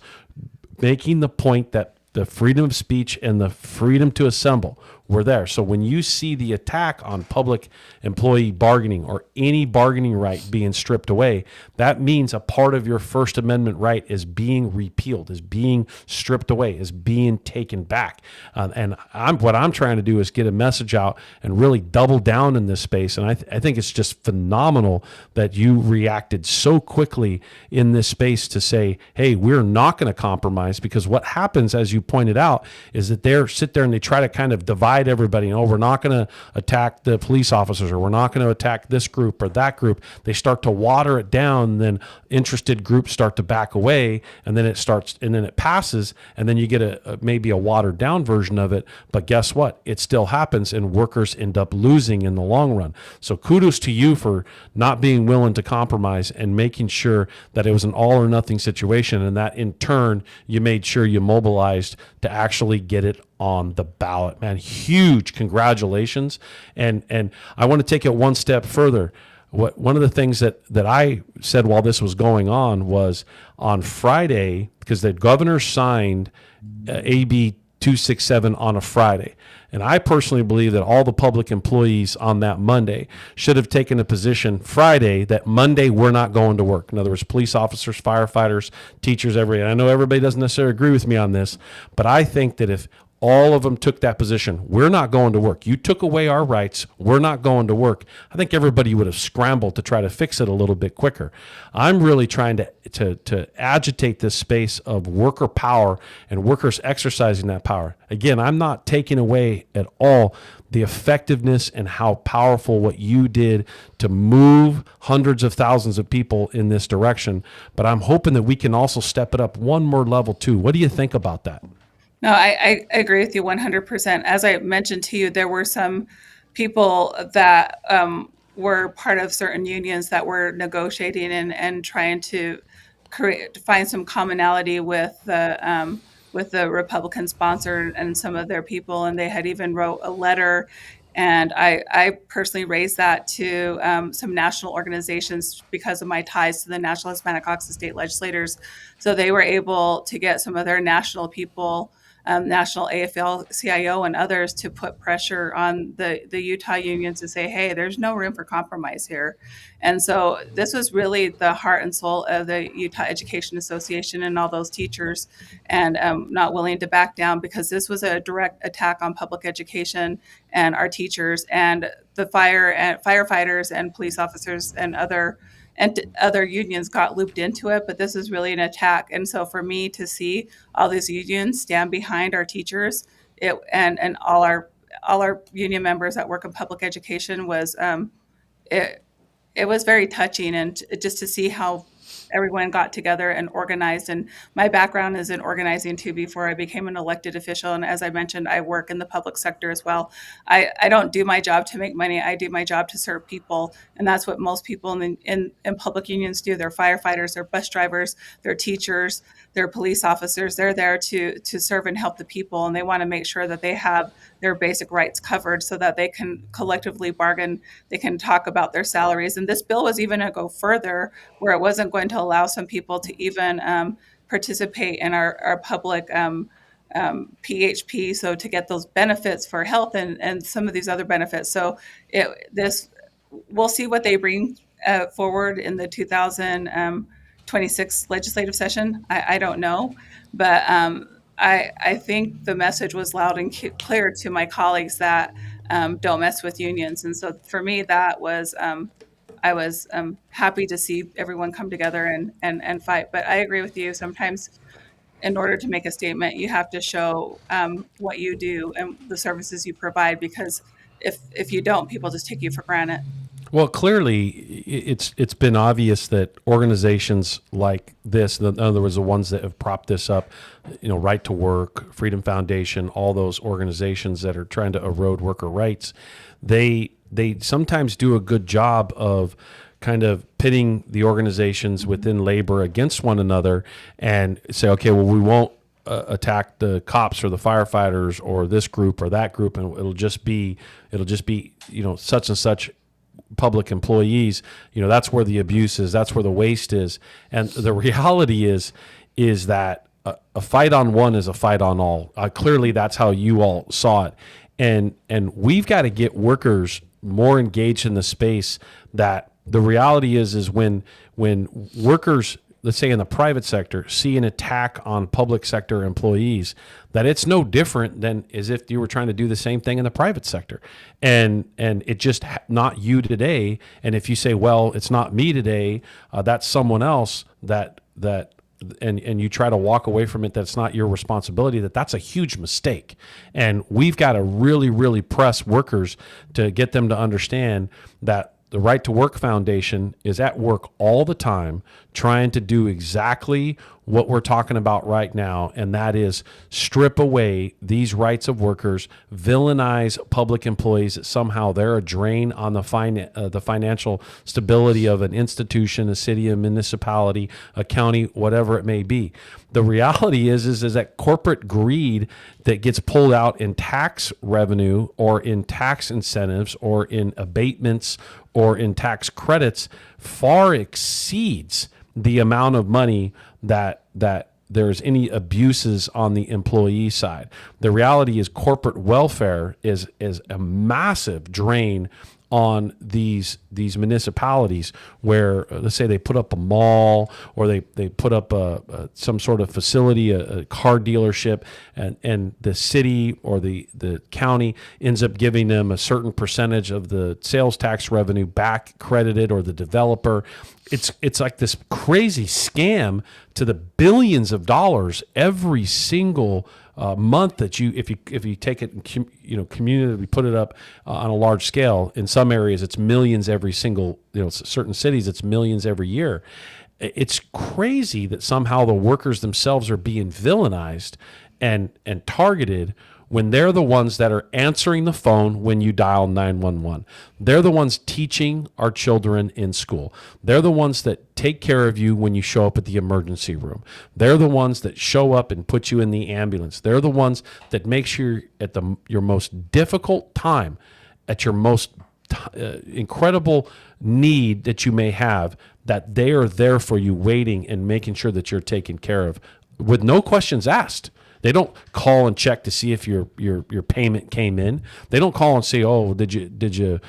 making the point that the freedom of speech and the freedom to assemble were there. So when you see the attack on public employee bargaining or any bargaining right being stripped away, that means a part of your First Amendment right is being repealed, is being stripped away, is being taken back. And what I'm trying to do is get a message out and really double down in this space. And I think it's just phenomenal that you reacted so quickly in this space to say, hey, we're not going to compromise, because what happens, as you pointed out, is that they sit there and they try to kind of divide everybody. We're not going to attack the police officers, or we're not going to attack this group or that group. They start to water it down, and then interested groups start to back away, and then it passes, and then you get maybe a watered down version of it. But guess what? It still happens, and workers end up losing in the long run. So kudos to you for not being willing to compromise and making sure that it was an all or nothing situation, and that in turn you made sure you mobilized to actually get it on the ballot. Man, huge congratulations. And I want to take it one step further. One of the things that I said while this was going on was on Friday, because the governor signed AB 267 on a Friday. And I personally believe that all the public employees on that Monday should have taken a position Friday that Monday we're not going to work. In other words, police officers, firefighters, teachers, everybody. And I know everybody doesn't necessarily agree with me on this, but I think that if all of them took that position, we're not going to work, you took away our rights, we're not going to work, I think everybody would have scrambled to try to fix it a little bit quicker. I'm really trying to agitate this space of worker power and workers exercising that power. Again, I'm not taking away at all the effectiveness and how powerful what you did to move hundreds of thousands of people in this direction, but I'm hoping that we can also step it up one more level too. What do you think about that? No, I agree with you 100%. As I mentioned to you, there were some people that were part of certain unions that were negotiating and trying to find some commonality with the Republican sponsor and some of their people, and they had even wrote a letter. And I personally raised that to some national organizations because of my ties to the National Hispanic Caucus state legislators. So they were able to get some of their national people, national AFL-CIO and others, to put pressure on the Utah unions to say, hey, there's no room for compromise here. And so this was really the heart and soul of the Utah Education Association and all those teachers, and not willing to back down, because this was a direct attack on public education and our teachers, and the firefighters and police officers and other unions got looped into it, but this is really an attack. And so for me to see all these unions stand behind our teachers, and all our union members that work in public education was it was very touching, and just to see how everyone got together and organized. And my background is in organizing too before I became an elected official. And as I mentioned, I work in the public sector as well. I don't do my job to make money. I do my job to serve people. And that's what most people in public unions do. They're firefighters, they're bus drivers, they're teachers, they're police officers. They're there to serve and help the people. And they want to make sure that they have their basic rights covered so that they can collectively bargain, they can talk about their salaries. And this bill was even going to go further, where it wasn't going to allow some people to even participate in our public PHP, so to get those benefits for health and some of these other benefits. So we'll see what they bring forward in the 2026 legislative session. I don't know, but I think the message was loud and clear to my colleagues that don't mess with unions. And so for me, that was, I was happy to see everyone come together and fight. But I agree with you. Sometimes in order to make a statement, you have to show what you do and the services you provide, because if you don't, people just take you for granted. Well, clearly, it's been obvious that organizations like this, in other words, the ones that have propped this up, Right to Work, Freedom Foundation, all those organizations that are trying to erode worker rights, they sometimes do a good job of kind of pitting the organizations within labor against one another and say, okay, well, we won't attack the cops or the firefighters or this group or that group, and it'll just be such and such public employees. That's where the abuse is, that's where the waste is. And the reality is that a fight on one is a fight on all. Clearly that's how you all saw it, and we've got to get workers more engaged in the space. That the reality is when workers, let's say in the private sector, see an attack on public sector employees, that it's no different than as if you were trying to do the same thing in the private sector. And it just not you today. And if you say, well, it's not me today, that's someone else, and you try to walk away from it, that's not your responsibility, that's a huge mistake. And we've got to really, really press workers to get them to understand that the Right to Work Foundation is at work all the time trying to do exactly what we're talking about right now, and that is strip away these rights of workers, villainize public employees that somehow they're a drain on the financial stability of an institution, a city, a municipality, a county, whatever it may be. The reality is that corporate greed that gets pulled out in tax revenue or in tax incentives or in abatements or in tax credits far exceeds the amount of money that there's any abuses on the employee side. The reality is corporate welfare is a massive drain on these municipalities where, let's say, they put up a mall or they put up some sort of facility, a car dealership, and the city or the county ends up giving them a certain percentage of the sales tax revenue back credited, or the developer. It's like this crazy scam to the billions of dollars every single month that if you take it and community put it up on a large scale. In some areas it's millions every single, certain cities it's millions every year. It's crazy that somehow the workers themselves are being villainized and targeted when they're the ones that are answering the phone when you dial 911. They're the ones teaching our children in school. They're the ones that take care of you when you show up at the emergency room. They're the ones that show up and put you in the ambulance. They're the ones that make sure at your most difficult time, at your most incredible need that you may have, that they are there for you, waiting and making sure that you're taken care of with no questions asked. They don't call and check to see if your payment came in. They don't call and say, "Oh, did you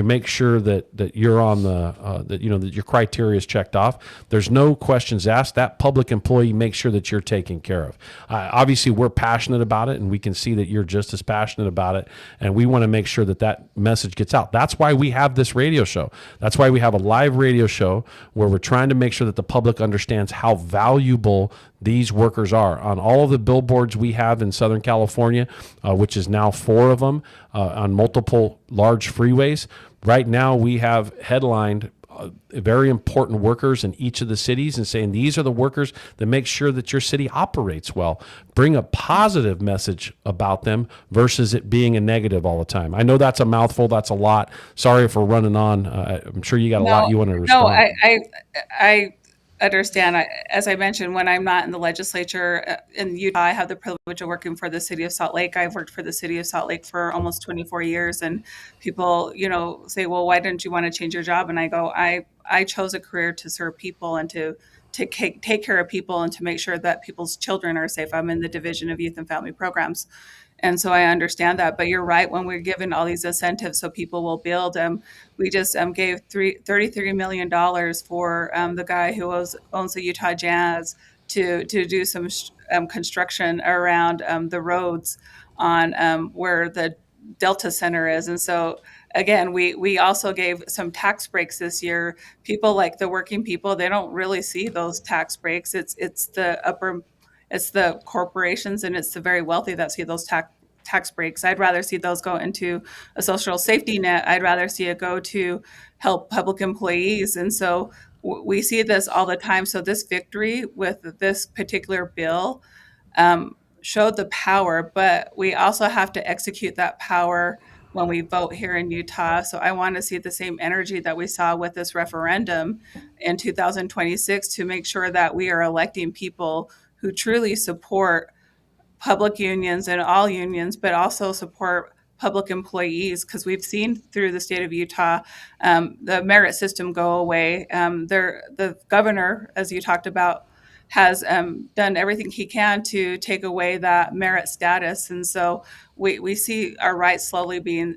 make sure that you're on the that your criteria is checked off?" There's no questions asked. That public employee makes sure that you're taken care of. Obviously, we're passionate about it, and we can see that you're just as passionate about it. And we want to make sure that message gets out. That's why we have this radio show. That's why we have a live radio show where we're trying to make sure that the public understands how valuable these workers are. On all of the billboards we have in Southern California, which is now 4 of them on multiple large freeways. Right now we have headlined very important workers in each of the cities and saying these are the workers that make sure that your city operates well. Bring a positive message about them versus it being a negative all the time. I know that's a mouthful. That's a lot. Sorry for running on. I'm sure you got a lot you want to respond. No, I understand. As I mentioned, when I'm not in the legislature in Utah, I have the privilege of working for the city of Salt Lake. I've worked for the city of Salt Lake for almost 24 years. And people, say, well, why didn't you want to change your job? And I go, I chose a career to serve people and to take care of people and to make sure that people's children are safe. I'm in the Division of Youth and Family Programs. And so I understand that. But you're right, when we're given all these incentives so people will build, we just gave $33 million for the guy who owns the Utah Jazz to do some construction around the roads on where the Delta Center is. And so, again, we also gave some tax breaks this year. People like the working people, they don't really see those tax breaks. It's the corporations and it's the very wealthy that see those tax breaks. I'd rather see those go into a social safety net. I'd rather see it go to help public employees. And so we see this all the time. So this victory with this particular bill showed the power, but we also have to execute that power when we vote here in Utah. So I want to see the same energy that we saw with this referendum in 2026 to make sure that we are electing people who truly support public unions and all unions, but also support public employees, because we've seen through the state of Utah the merit system go away. The governor, as you talked about, has done everything he can to take away that merit status. And so we see our rights slowly being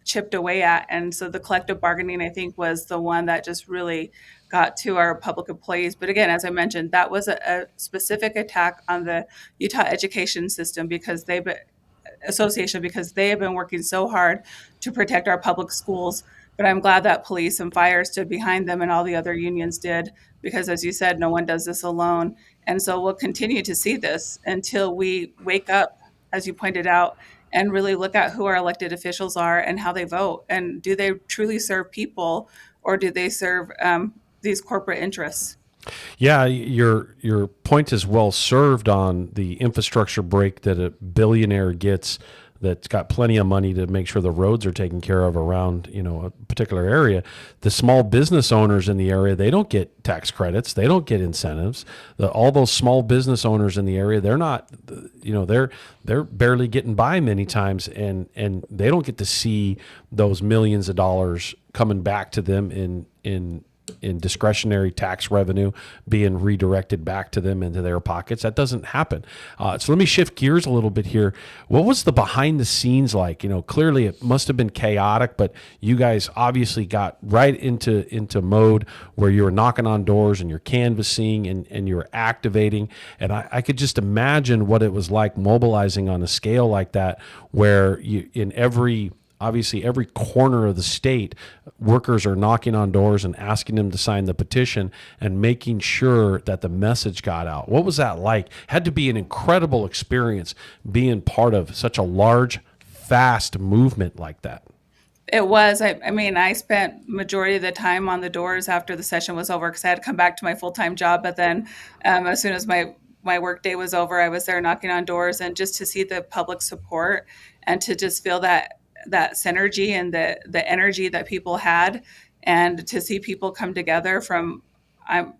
chipped away at. And so the collective bargaining, I think, was the one that just really got to our public employees. But again, as I mentioned, that was a specific attack on the Utah education system because they have been working so hard to protect our public schools. But I'm glad that police and fire stood behind them and all the other unions did, because as you said, no one does this alone. And so we'll continue to see this until we wake up, as you pointed out, and really look at who our elected officials are and how they vote. And do they truly serve people, or do they serve these corporate interests? Yeah, your point is well served on the infrastructure break that a billionaire gets that's got plenty of money to make sure the roads are taken care of around, a particular area. The small business owners in the area, they don't get tax credits. They don't get incentives. All those small business owners in the area, they're not, they're barely getting by many times, and they don't get to see those millions of dollars coming back to them in discretionary tax revenue being redirected back to them into their pockets. That doesn't happen. So let me shift gears a little bit here. What was the behind the scenes like? Clearly it must have been chaotic, but you guys obviously got right into mode where you were knocking on doors and you're canvassing and you were activating. And I could just imagine what it was like mobilizing on a scale like that, where you obviously every corner of the state, workers are knocking on doors and asking them to sign the petition and making sure that the message got out. What was that like? Had to be an incredible experience being part of such a large, fast movement like that. It was. I spent majority of the time on the doors after the session was over because I had to come back to my full-time job. But then as soon as my work day was over, I was there knocking on doors, and just to see the public support and to just feel that synergy and the energy that people had, and to see people come together from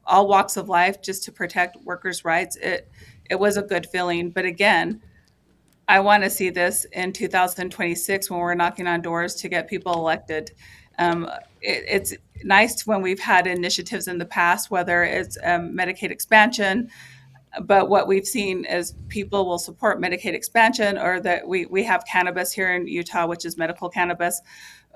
all walks of life just to protect workers' rights. It was a good feeling. But again, I want to see this in 2026 when we're knocking on doors to get people elected. It's nice when we've had initiatives in the past, whether it's Medicaid expansion, but what we've seen is people will support Medicaid expansion, or that we have cannabis here in Utah, which is medical cannabis.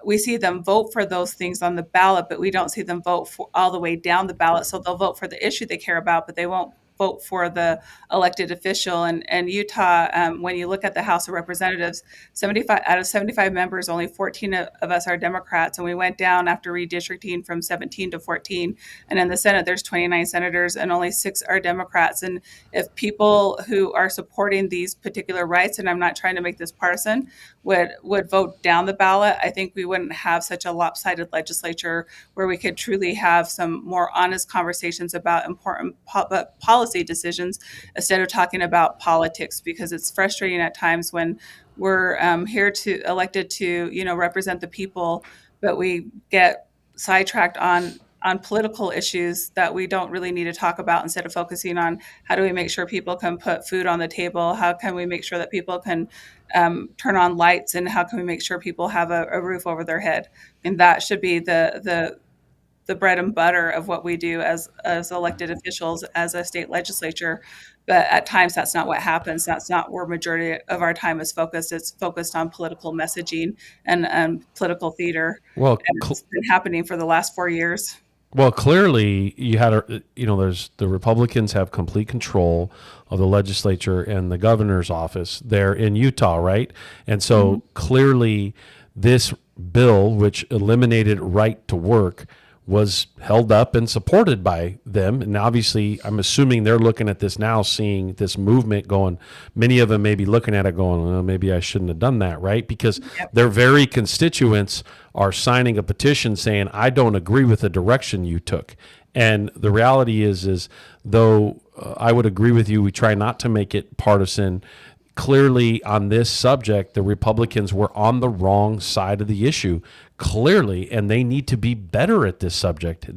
We see them vote for those things on the ballot, but we don't see them vote for all the way down the ballot. So they'll vote for the issue they care about, but they won't vote for the elected official. And Utah, when you look at the House of Representatives, 75 out of 75 members, only 14 of us are Democrats, and we went down after redistricting from 17 to 14. And in the Senate, there's 29 senators, and only 6 are Democrats. And if people who are supporting these particular rights, and I'm not trying to make this partisan, would vote down the ballot, I think we wouldn't have such a lopsided legislature where we could truly have some more honest conversations about important policy decisions instead of talking about politics, because it's frustrating at times when we're elected to represent the people, but we get sidetracked on political issues that we don't really need to talk about, instead of focusing on how do we make sure people can put food on the table, how can we make sure that people can turn on lights, and how can we make sure people have a roof over their head. And that should be the bread and butter of what we do as elected officials, as a state legislature. But at times that's not what happens. That's not where majority of our time is focused. It's focused on political messaging and political theater. Well, and it's been happening for the last 4 years. Well, clearly you had there's the Republicans have complete control of the legislature and the governor's office there in Utah, right? And so clearly this bill, which eliminated right to work, was held up and supported by them. And obviously, I'm assuming they're looking at this now, seeing this movement going, many of them may be looking at it going, well, maybe I shouldn't have done that, right? Because their very constituents are signing a petition saying, I don't agree with the direction you took. And the reality is though I would agree with you, we try not to make it partisan. Clearly on this subject, the Republicans were on the wrong side of the issue, clearly, and they need to be better at this subject.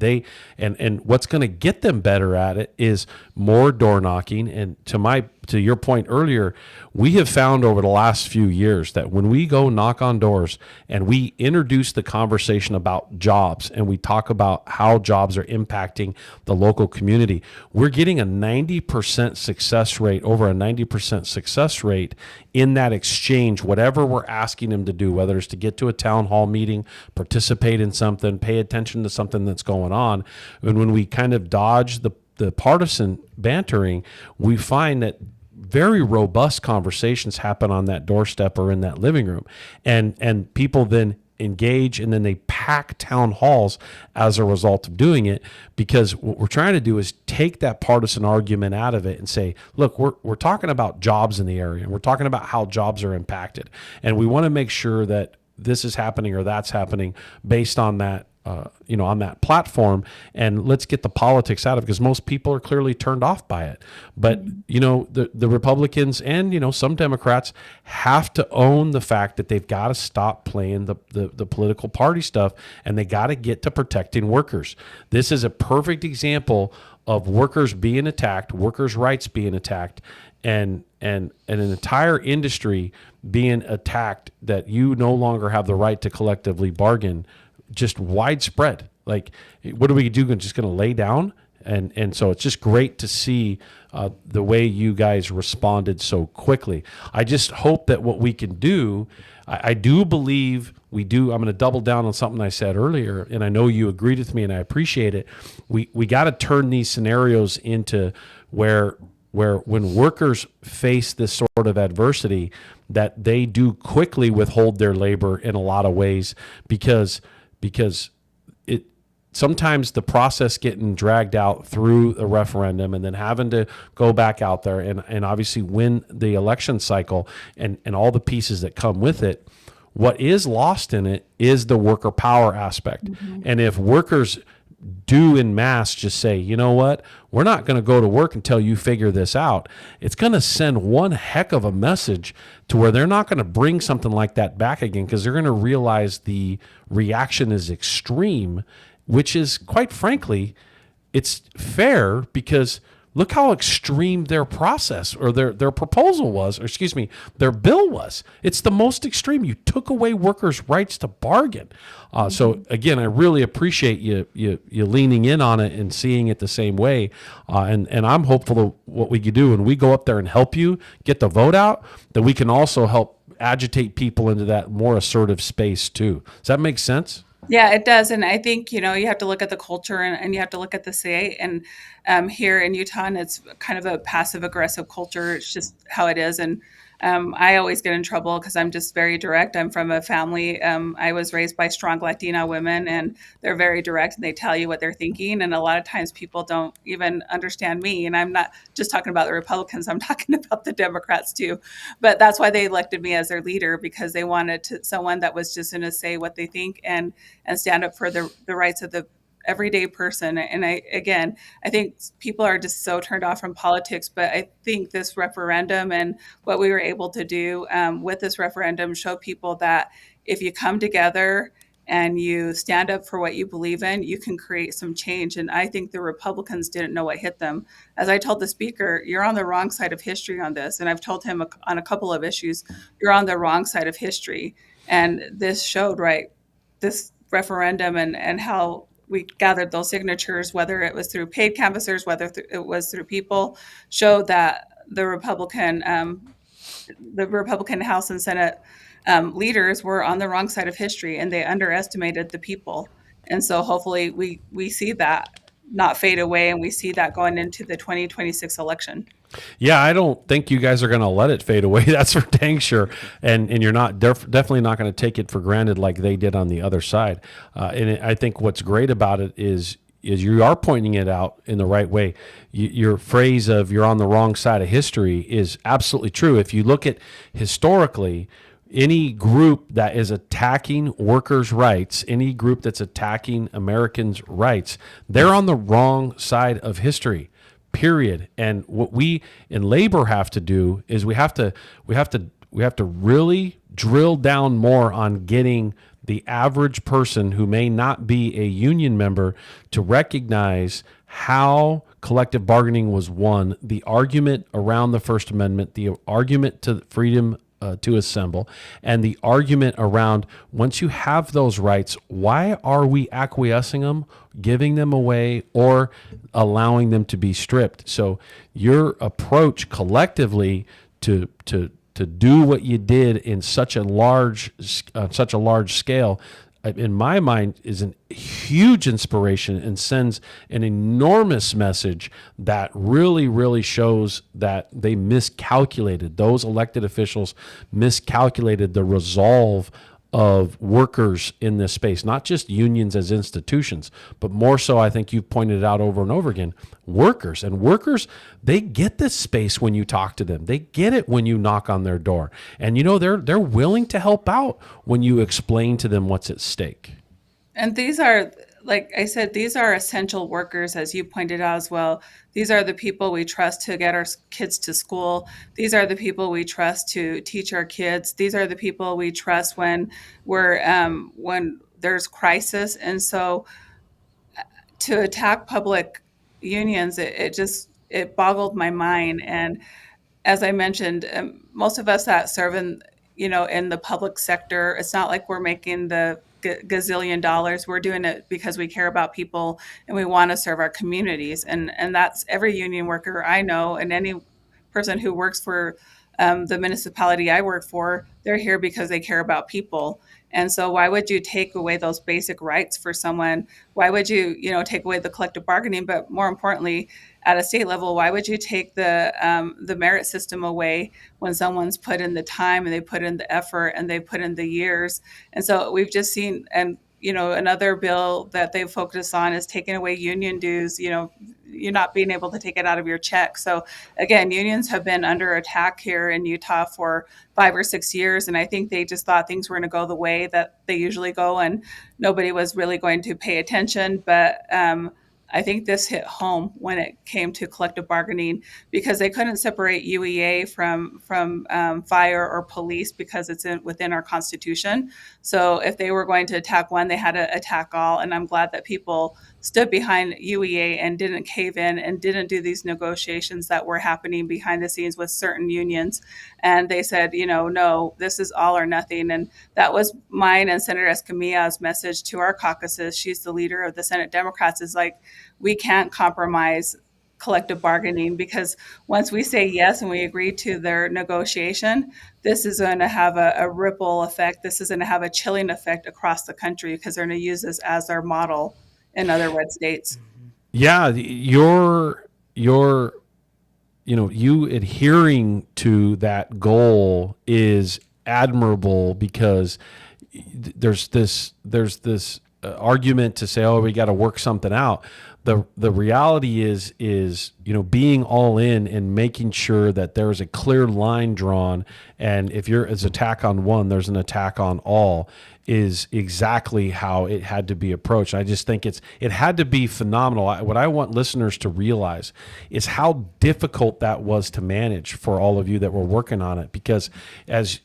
And what's going to get them better at it is more door knocking. And to your point earlier, we have found over the last few years that when we go knock on doors and we introduce the conversation about jobs and we talk about how jobs are impacting the local community, we're getting a 90% success rate, over a 90% success rate in that exchange, whatever we're asking them to do, whether it's to get to a town hall meeting, participate in something, pay attention to something that's going on. And when we kind of dodge the partisan bantering, we find that very robust conversations happen on that doorstep or in that living room. And people then engage, and then they pack town halls as a result of doing it, because what we're trying to do is take that partisan argument out of it and say, look, we're talking about jobs in the area, and we're talking about how jobs are impacted, and we want to make sure that this is happening or that's happening based on that on that platform, and let's get the politics out of it, because most people are clearly turned off by it. But the Republicans and some Democrats have to own the fact that they've got to stop playing the political party stuff, and they got to get to protecting workers. This is a perfect example of workers being attacked, workers' rights being attacked, and an entire industry being attacked, that you no longer have the right to collectively bargain. Just widespread. Like, what are we just going to lay down? And so it's just great to see the way you guys responded so quickly. I just hope that what we can do, I do believe we do. I'm going to double down on something I said earlier, and I know you agreed with me, and I appreciate it. We got to turn these scenarios into where when workers face this sort of adversity, that they do quickly withhold their labor in a lot of ways, because it sometimes the process getting dragged out through a referendum and then having to go back out there and obviously win the election cycle and all the pieces that come with it, what is lost in it is the worker power aspect. Mm-hmm. And if workers do in mass just say, you know what, we're not going to go to work until you figure this out, it's going to send one heck of a message to where they're not going to bring something like that back again, because they're going to realize the reaction is extreme, which is, quite frankly, it's fair, because look how extreme their process or their proposal was, or excuse me, their bill was. It's the most extreme. You took away workers' rights to bargain. So again, I really appreciate you leaning in on it and seeing it the same way. And I'm hopeful that what we can do when we go up there and help you get the vote out, that we can also help agitate people into that more assertive space too. Does that make sense? Yeah, it does. And I think, you have to look at the culture and you have to look at the state. And here in Utah, and it's kind of a passive aggressive culture. It's just how it is. And I always get in trouble because I'm just very direct. I'm from a family. I was raised by strong Latina women, and they're very direct and they tell you what they're thinking. And a lot of times people don't even understand me. And I'm not just talking about the Republicans, I'm talking about the Democrats too. But that's why they elected me as their leader, because they wanted someone that was just going to say what they think and stand up for the rights of the everyday person. And I think people are just so turned off from politics, but I think this referendum and what we were able to do with this referendum show people that if you come together and you stand up for what you believe in, you can create some change. And I think the Republicans didn't know what hit them. As I told the speaker, you're on the wrong side of history on this. And I've told him on a couple of issues, you're on the wrong side of history. And this showed, right, this referendum and how we gathered those signatures, whether it was through paid canvassers, whether it was through people, showed that the Republican House and Senate leaders were on the wrong side of history, and they underestimated the people. And so hopefully we see that not fade away, and we see that going into the 2026 election. Yeah, I don't think you guys are going to let it fade away. That's for dang sure. And you're not definitely not going to take it for granted like they did on the other side. I think what's great about it is you are pointing it out in the right way. Your phrase of "you're on the wrong side of history" is absolutely true. If you look at historically, any group that is attacking workers' rights, any group that's attacking Americans' rights, they're on the wrong side of history. Period. And what we in labor have to do is we have to really drill down more on getting the average person who may not be a union member to recognize how collective bargaining was won, the argument around the First Amendment, the argument to freedom to assemble, and the argument around once you have those rights, why are we acquiescing them, giving them away, or allowing them to be stripped? So your approach collectively to do what you did in such a large scale, in my mind, is a huge inspiration and sends an enormous message that really, really shows that they miscalculated. Those elected officials miscalculated the resolve of workers in this space, not just unions as institutions, but more so, I think you've pointed out over and over again, workers. And workers, they get this space when you talk to them. They get it when you knock on their door. And they're willing to help out when you explain to them what's at stake. And these are, like I said, these are essential workers, as you pointed out as well. These are the people we trust to get our kids to school. These are the people we trust to teach our kids. These are the people we trust when when there's crisis. And so to attack public unions, it boggled my mind. And as I mentioned, most of us that serve in the public sector, it's not like we're making the gazillion dollars. We're doing it because we care about people and we want to serve our communities. And that's every union worker I know, and any person who works for the municipality I work for, they're here because they care about people. And so why would you take away those basic rights for someone? Why would you, take away the collective bargaining? But more importantly, at a state level, why would you take the merit system away when someone's put in the time and they put in the effort and they put in the years? And so we've just seen, and another bill that they focus on is taking away union dues, you're not being able to take it out of your check. So again, unions have been under attack here in Utah for 5 or 6 years. And I think they just thought things were going to go the way that they usually go and nobody was really going to pay attention. But I think this hit home when it came to collective bargaining because they couldn't separate UEA from fire or police because it's within our Constitution. So if they were going to attack one, they had to attack all. And I'm glad that people stood behind UEA and didn't cave in and didn't do these negotiations that were happening behind the scenes with certain unions. And they said, no, this is all or nothing. And that was mine and Senator Escamilla's message to our caucuses. She's the leader of the Senate Democrats, is like, we can't compromise collective bargaining, because once we say yes and we agree to their negotiation, this is going to have a ripple effect. This is going to have a chilling effect across the country because they're going to use this as their model in other red states. Yeah, you adhering to that goal is admirable, because there's this argument to say, oh, we got to work something out. The reality is being all in and making sure that there's a clear line drawn, and if it's attack on one, there's an attack on all, is exactly how it had to be approached. I just think it had to be phenomenal. What I want listeners to realize is how difficult that was to manage for all of you that were working on it, because as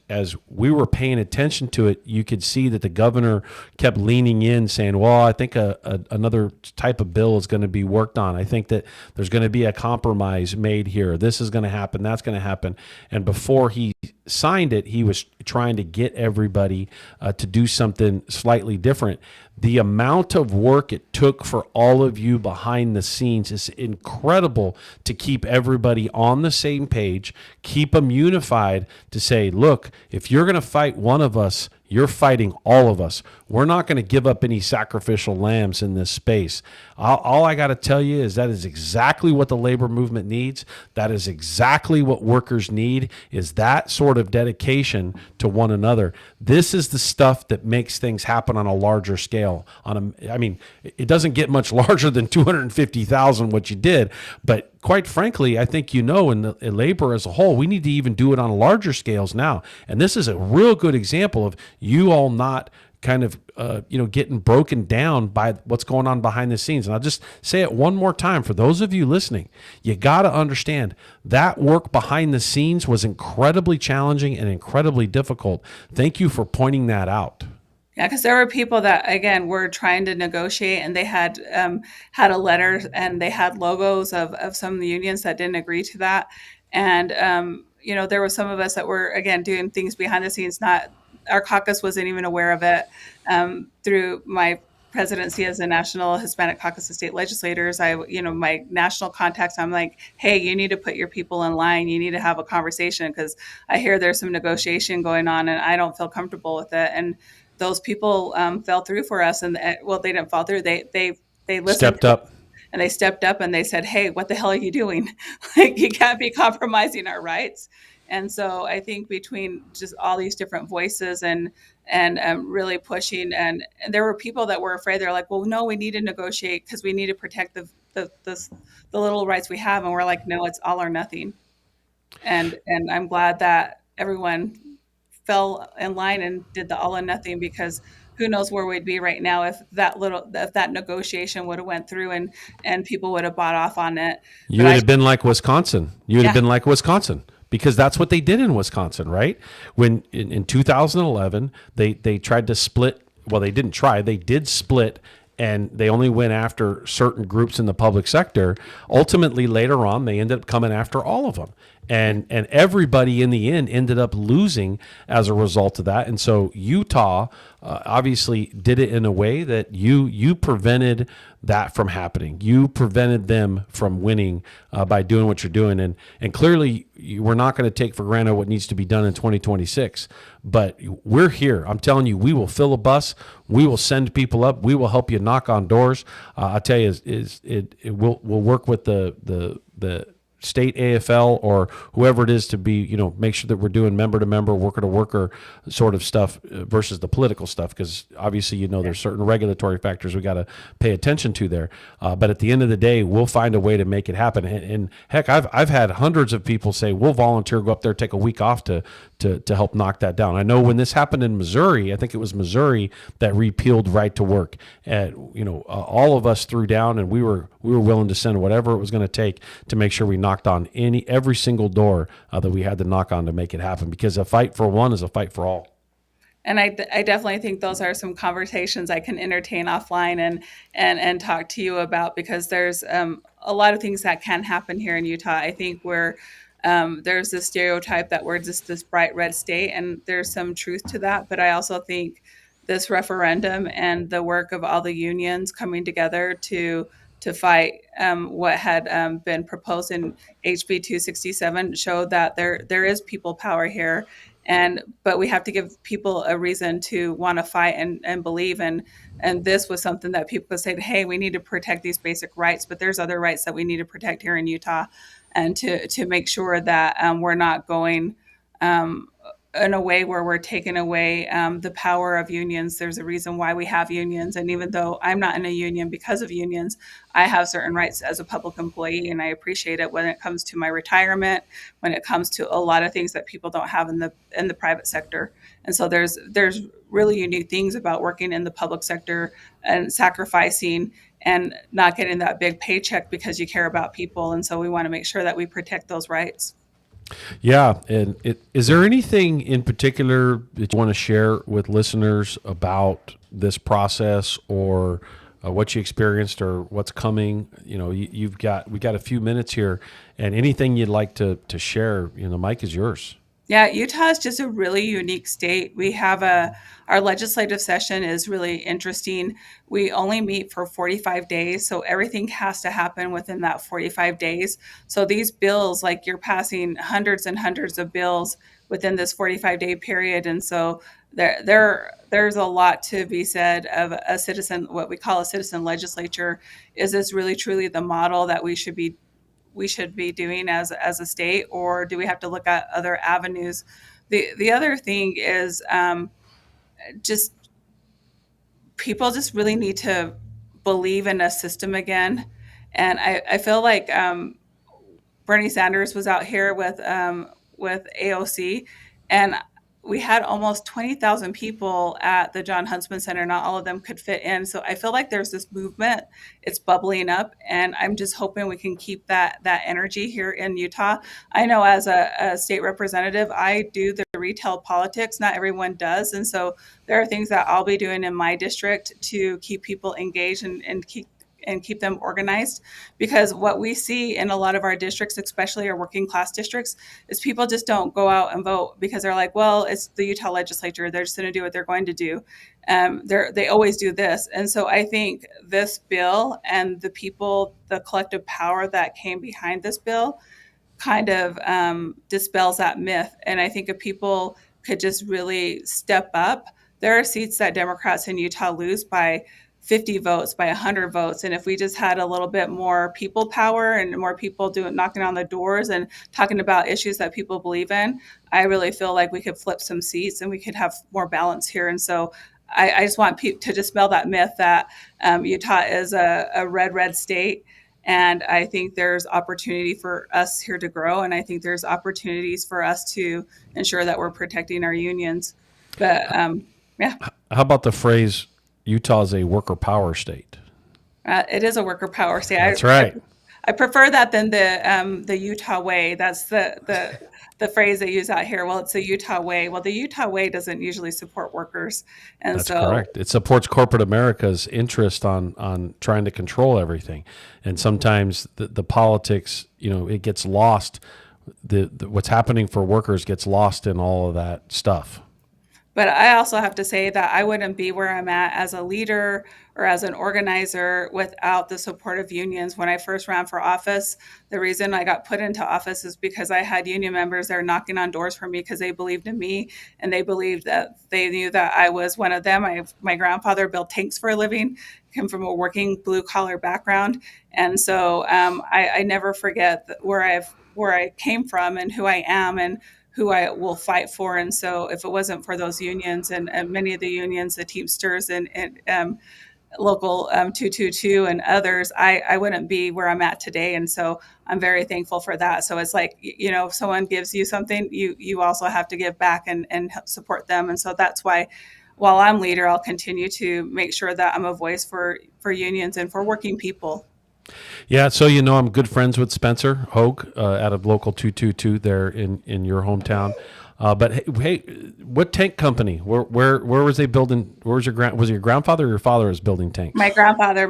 we were paying attention to it, you could see that the governor kept leaning in, saying, well, I think another type of bill is going to be worked on. I think that there's going to be a compromise made here. This is going to happen. That's going to happen. And before he signed it, he was trying to get everybody to do something slightly different. The amount of work it took for all of you behind the scenes is incredible, to keep everybody on the same page, keep them unified, to say, look, if you're going to fight one of us, you're fighting all of us. We're not going to give up any sacrificial lambs in this space. All I got to tell you is that is exactly what the labor movement needs. That is exactly what workers need, is that sort of dedication to one another. This is the stuff that makes things happen on a larger scale. It doesn't get much larger than 250,000 what you did, but quite frankly, I think in labor as a whole, we need to even do it on larger scales now. And this is a real good example of you all not kind of getting broken down by what's going on behind the scenes. And I'll just say it one more time for those of you listening. You got to understand that work behind the scenes was incredibly challenging and incredibly difficult. Thank you for pointing that out. Yeah, because there were people that, again, were trying to negotiate, and they had a letter, and they had logos of some of the unions that didn't agree to that. And, there were some of us that were, again, doing things behind the scenes. Our caucus wasn't even aware of it. Through my presidency as a National Hispanic Caucus of State Legislators, my national contacts, I'm like, hey, you need to put your people in line. You need to have a conversation, because I hear there's some negotiation going on, and I don't feel comfortable with it. And those people fell through for us, and they didn't fall through. They listened, stepped up, and they stepped up, and they said, "Hey, what the hell are you doing? Like, you can't be compromising our rights." And so I think between just all these different voices and really pushing, and there were people that were afraid. They're like, "Well, no, we need to negotiate because we need to protect the little rights we have." And we're like, "No, it's all or nothing." And I'm glad that everyone fell in line and did the all or nothing, because who knows where we'd be right now if that negotiation would have went through and people would have bought off on it. You would have been like Wisconsin. Because that's what they did in Wisconsin, right? When in 2011, they tried to split. Well, they didn't try. They did split, and they only went after certain groups in the public sector. Ultimately, later on, they ended up coming after all of them. And everybody in the end ended up losing as a result of that. And so Utah obviously did it in a way that you prevented that from happening. You prevented them from winning by doing what you're doing. And clearly, we're not going to take for granted what needs to be done in 2026. But we're here. I'm telling you, we will fill a bus. We will send people up. We will help you knock on doors. I'll tell you, we'll work with the state AFL or whoever it is to be, make sure that we're doing member to member, worker to worker sort of stuff versus the political stuff. Because obviously, there's certain regulatory factors we got to pay attention to there. But at the end of the day, we'll find a way to make it happen. And heck, I've had hundreds of people say, we'll volunteer, go up there, take a week off to help knock that down. I know when this happened in Missouri, I think it was Missouri that repealed right to work. All of us threw down, and we were willing to send whatever it was going to take to make sure we knocked on every single door that we had to knock on to make it happen, because a fight for one is a fight for all. And I definitely think those are some conversations I can entertain offline and talk to you about, because there's a lot of things that can happen here in Utah. I think there's this stereotype that we're just this bright red state, and there's some truth to that. But I also think this referendum and the work of all the unions coming together to to fight what had been proposed in HB 267 showed that there is people power here, but we have to give people a reason to want to fight and believe. And this was something that people said, hey, we need to protect these basic rights, but there's other rights that we need to protect here in Utah, and to make sure that we're not going in a way where we're taking away the power of unions. There's a reason why we have unions. And even though I'm not in a union because of unions, I have certain rights as a public employee, and I appreciate it when it comes to my retirement, when it comes to a lot of things that people don't have in the private sector. And so there's really unique things about working in the public sector and sacrificing and not getting that big paycheck because you care about people. And so we want to make sure that we protect those rights. Yeah, and is there anything in particular that you want to share with listeners about this process, or what you experienced, or what's coming? You know, we got a few minutes here, and anything you'd like to share, the mic is yours. Yeah, Utah is just a really unique state. We have our legislative session is really interesting. We only meet for 45 days, so everything has to happen within that 45 days. So these bills, like you're passing hundreds and hundreds of bills within this 45-day period, and so there's a lot to be said of a citizen, what we call a citizen legislature. Is this really truly the model that we should be doing as a state, or do we have to look at other avenues? The other thing is just people just really need to believe in a system again. And I feel like Bernie Sanders was out here with AOC, and we had almost 20,000 people at the John Huntsman Center. Not all of them could fit in. So I feel like there's this movement. It's bubbling up, and I'm just hoping we can keep that energy here in Utah. I know as a state representative, I do the retail politics. Not everyone does. And so there are things that I'll be doing in my district to keep people engaged and keep them organized, because what we see in a lot of our districts, especially our working class districts, is people just don't go out and vote because they're like, well, it's the Utah legislature. They're just going to do what they're going to do. They always do this. And so I think this bill and the people, the collective power that came behind this bill kind of dispels that myth. And I think if people could just really step up, there are seats that Democrats in Utah lose by 50 votes, by 100 votes. And if we just had a little bit more people power and more people knocking on the doors and talking about issues that people believe in, I really feel like we could flip some seats and we could have more balance here. And so I just want people to dispel that myth that Utah is a red state. And I think there's opportunity for us here to grow. And I think there's opportunities for us to ensure that we're protecting our unions. But yeah. How about the phrase, Utah is a worker power state? It is a worker power state. That's right. I prefer that than the Utah way. That's the phrase they use out here. Well, it's the Utah way. Well, the Utah way doesn't usually support workers, and that's correct. It supports corporate America's interest on trying to control everything, and sometimes the politics, it gets lost. The what's happening for workers gets lost in all of that stuff. But I also have to say that I wouldn't be where I'm at as a leader or as an organizer without the support of unions. When I first ran for office, the reason I got put into office is because I had union members that were knocking on doors for me because they believed in me, and they believed that they knew that I was one of them. My grandfather built tanks for a living, came from a working blue collar background. And so I never forget where I came from and who I am and who I will fight for. And so if it wasn't for those unions and many of the unions, the Teamsters and Local 222 and others, I wouldn't be where I'm at today. And so I'm very thankful for that. So it's like, if someone gives you something, you also have to give back and support them. And so that's why while I'm leader, I'll continue to make sure that I'm a voice for unions and for working people. Yeah, so I'm good friends with Spencer Hogue out of Local 222 there in your hometown. But hey, what tank company? Where was they building? Where was your grandfather or your father was building tanks? My grandfather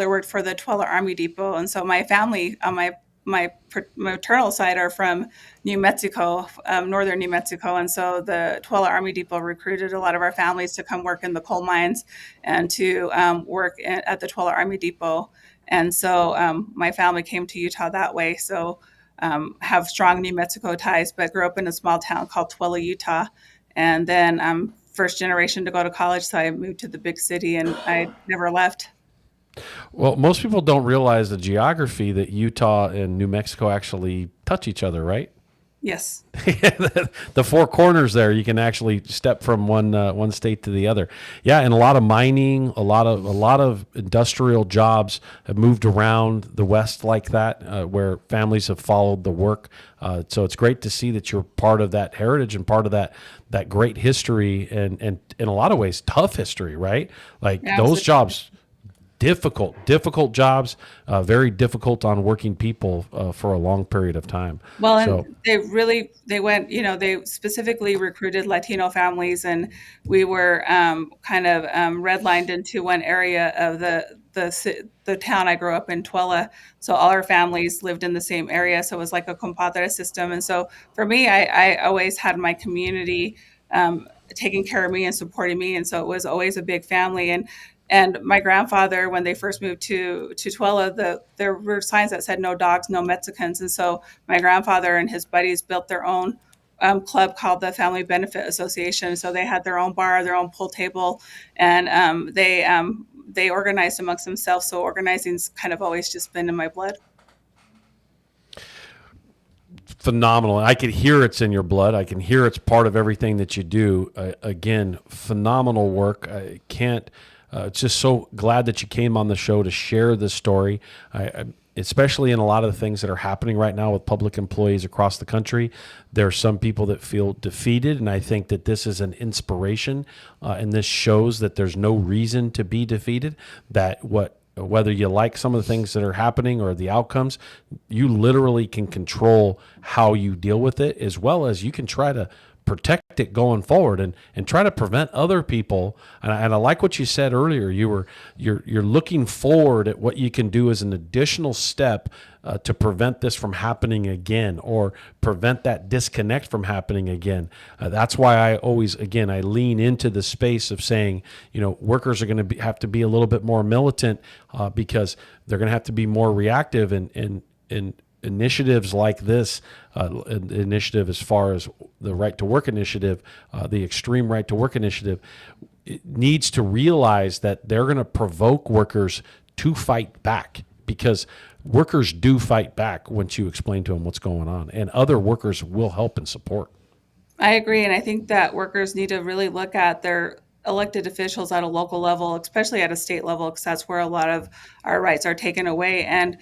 worked for the Tuala Army Depot, and so my family on my maternal side are from New Mexico, northern New Mexico, and so the Tuala Army Depot recruited a lot of our families to come work in the coal mines and to work at the Tuala Army Depot. And so my family came to Utah that way. So have strong New Mexico ties, but grew up in a small town called Twilla, Utah. And then I'm first generation to go to college, so I moved to the big city, and I never left. Well, most people don't realize the geography that Utah and New Mexico actually touch each other, right? Yes. The four corners there, you can actually step from one state to the other. Yeah, and a lot of mining, a lot of industrial jobs have moved around the West like that, where families have followed the work. So it's great to see that you're part of that heritage and part of that great history, and in a lot of ways tough history, right? Like those jobs. Difficult jobs, very difficult on working people for a long period of time. Well, and they went, they specifically recruited Latino families, and we were kind of redlined into one area of the town I grew up in, Twilla. So all our families lived in the same area. So it was like a compadre system. And so for me, I always had my community taking care of me and supporting me. And so it was always a big family. And my grandfather, when they first moved to Twilla, there were signs that said no dogs, no Mexicans. And so my grandfather and his buddies built their own club called the Family Benefit Association. So they had their own bar, their own pool table, and they organized amongst themselves. So organizing's kind of always just been in my blood. Phenomenal. I can hear it's in your blood. I can hear it's part of everything that you do. Again, phenomenal work. I can't. It's just so glad that you came on the show to share this story, especially in a lot of the things that are happening right now with public employees across the country. There are some people that feel defeated, and I think that this is an inspiration, and this shows that there's no reason to be defeated, that whether you like some of the things that are happening or the outcomes, you literally can control how you deal with it, as well as you can try to protect it going forward and try to prevent other people. And I like what you said earlier. You're looking forward at what you can do as an additional step to prevent this from happening again, or prevent that disconnect from happening again. That's why I always, again, I lean into the space of saying, workers are going to have to be a little bit more militant because they're going to have to be more reactive, and initiatives like this, initiative as far as the Right to Work initiative, the Extreme Right to Work initiative, it needs to realize that they're going to provoke workers to fight back, because workers do fight back once you explain to them what's going on, and other workers will help and support. I agree. And I think that workers need to really look at their elected officials at a local level, especially at a state level, because that's where a lot of our rights are taken away, and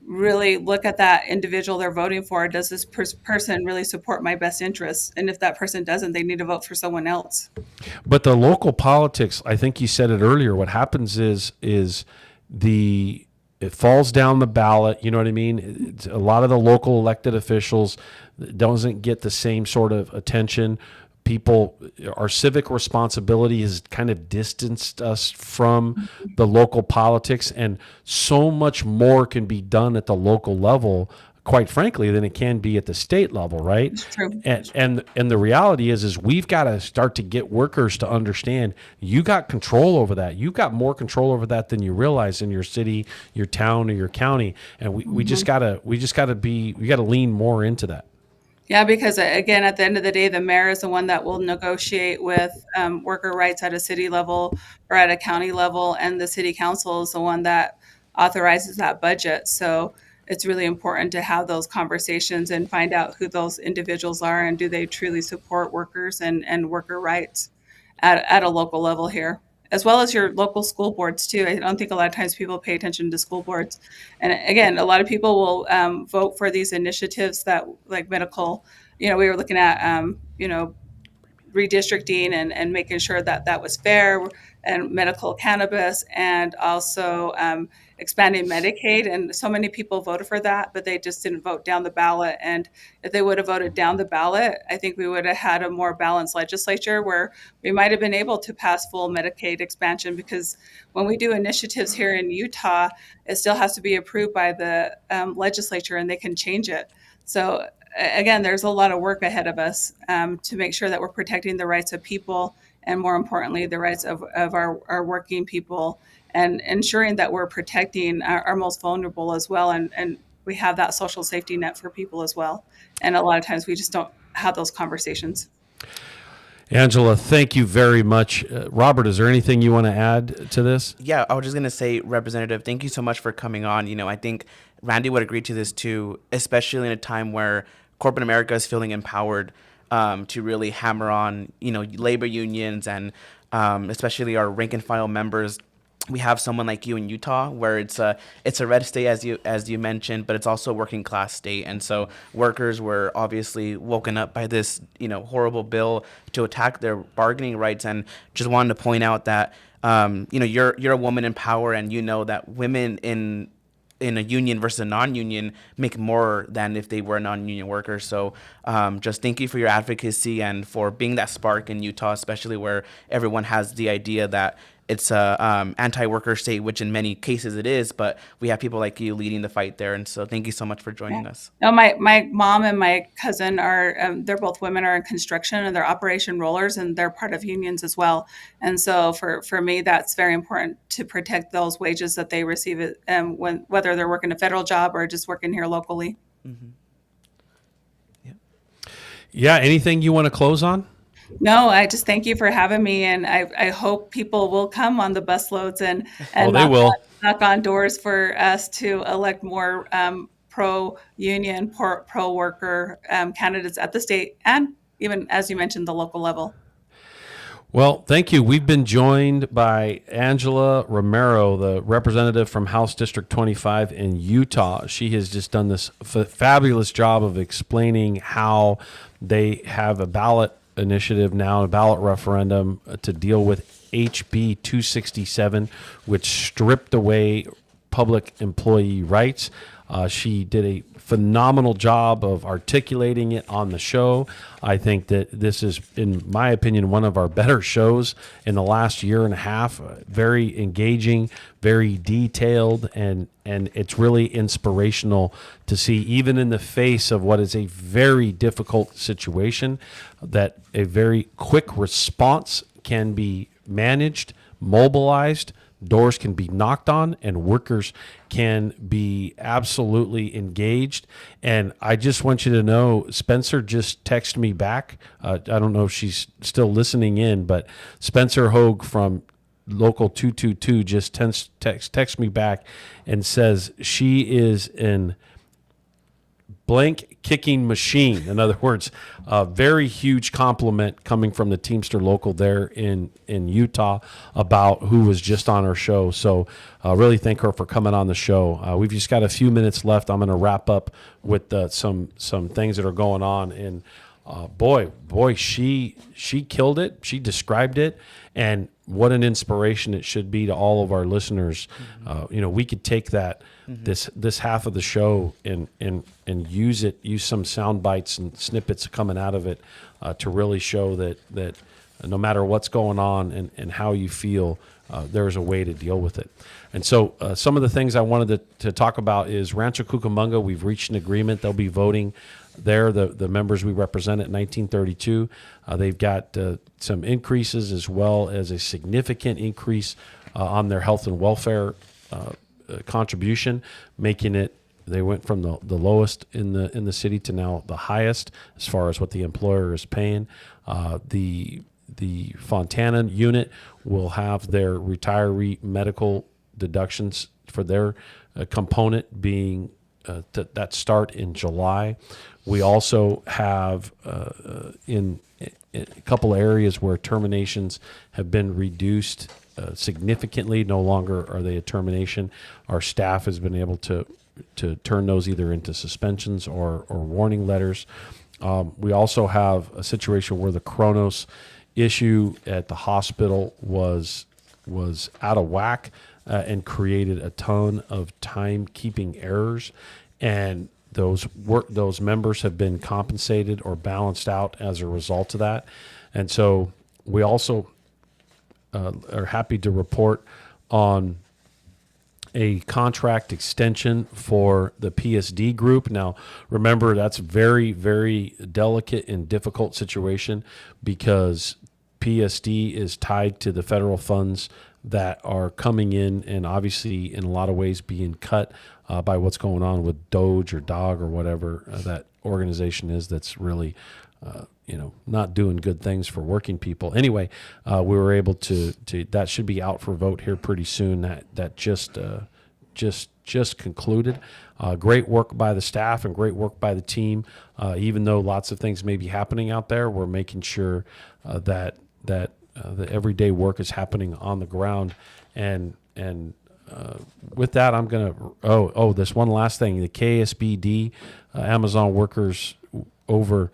really look at that individual they're voting for. Does this person really support my best interests? And if that person doesn't, they need to vote for someone else. But the local politics, I think you said it earlier, what happens is it falls down the ballot. You know what I mean? A lot of the local elected officials doesn't get the same sort of attention. Our civic responsibility has kind of distanced us from the local politics, and so much more can be done at the local level, quite frankly, than it can be at the state level, right? It's true. And the reality is we've got to start to get workers to understand you got control over that. You've got more control over that than you realize in your city, your town, or your county. And we just gotta lean more into that. Yeah, because again, at the end of the day, the mayor is the one that will negotiate with worker rights at a city level or at a county level, and the city council is the one that authorizes that budget. So it's really important to have those conversations and find out who those individuals are, and do they truly support workers and worker rights at a local level here, as well as your local school boards too. I don't think a lot of times people pay attention to school boards. And again, a lot of people will vote for these initiatives that, like medical, we were looking at, redistricting and making sure that that was fair, and medical cannabis, and also expanding Medicaid. And so many people voted for that, but they just didn't vote down the ballot. And if they would have voted down the ballot, I think we would have had a more balanced legislature where we might have been able to pass full Medicaid expansion, because when we do initiatives here in Utah, it still has to be approved by the legislature, and they can change it. So again, there's a lot of work ahead of us to make sure that we're protecting the rights of people and more importantly, the rights of our working people, and ensuring that we're protecting our most vulnerable as well. And we have that social safety net for people as well. And a lot of times we just don't have those conversations. Angela, thank you very much. Robert, is there anything you want to add to this? Yeah, I was just going to say, Representative, thank you so much for coming on. I think Randy would agree to this too, especially in a time where corporate America is feeling empowered to really hammer on, labor unions and especially our rank and file members. We have someone like you in Utah, where it's a red state, as you mentioned, but it's also a working class state, and so workers were obviously woken up by this horrible bill to attack their bargaining rights. And just wanted to point out that you're a woman in power, and that women in a union versus a non-union make more than if they were a non-union worker. So just thank you for your advocacy and for being that spark in Utah, especially where everyone has the idea that it's a anti-worker state, which in many cases it is, but we have people like you leading the fight there. And so thank you so much for joining us. No, my mom and my cousin are, they're both women, are in construction, and they're operation rollers, and they're part of unions as well. And so for me, that's very important to protect those wages that they receive, whether they're working a federal job or just working here locally. Mm-hmm. Yeah, anything you want to close on? No, I just thank you for having me, and I hope people will come on the bus loads and they will knock on doors for us to elect more pro-union, pro-worker candidates at the state and even, as you mentioned, the local level. Well, thank you. We've been joined by Angela Romero, the representative from House District 25 in Utah. She has just done this fabulous job of explaining how they have a ballot initiative now, a ballot referendum to deal with HB 267, which stripped away public employee rights. She did a phenomenal job of articulating it on the show. I think that this is, in my opinion, one of our better shows in the last year and a half. Very engaging, very detailed, and it's really inspirational to see, even in the face of what is a very difficult situation, that a very quick response can be managed, mobilized, doors can be knocked on, and workers can be absolutely engaged. And I just want you to know, Spencer just texted me back. I don't know if she's still listening in, but Spencer Hogue from Local 222 just text me back and says she is in blank kicking machine. In other words, a very huge compliment coming from the Teamster Local there in Utah about who was just on our show. So really thank her for coming on the show. We've just got a few minutes left. I'm going to wrap up with some things that are going on. And boy, she killed it. She described it. And what an inspiration it should be to all of our listeners. We could take that, this half of the show and use some sound bites and snippets coming out of it to really show that no matter what's going on and how you feel, there's a way to deal with it. And so some of the things I wanted to talk about is Rancho Cucamonga. We've reached an agreement. They'll be voting there, the members we represent at 1932. They've got some increases as well as a significant increase on their health and welfare contribution, making it, they went from the lowest in the city to now the highest as far as what the employer is paying. The Fontana unit will have their retiree medical deductions for their component being that start in July. We also have in a couple areas where terminations have been reduced significantly. No longer are they a termination. Our staff has been able to turn those either into suspensions or warning letters. We also have a situation where the Kronos issue at the hospital was out of whack and created a ton of timekeeping errors, and those members have been compensated or balanced out as a result of that. And so we also are happy to report on a contract extension for the PSD group. Now, remember, that's very, very delicate and difficult situation because PSD is tied to the federal funds that are coming in and obviously in a lot of ways being cut by what's going on with Doge or DOG or whatever that organization is that's really not doing good things for working people. Anyway, we were able to that should be out for vote here pretty soon. That just concluded. Great work by the staff and great work by the team. Even though lots of things may be happening out there, we're making sure that the everyday work is happening on the ground. And with that, I'm gonna this one last thing. The KSBD Amazon workers, over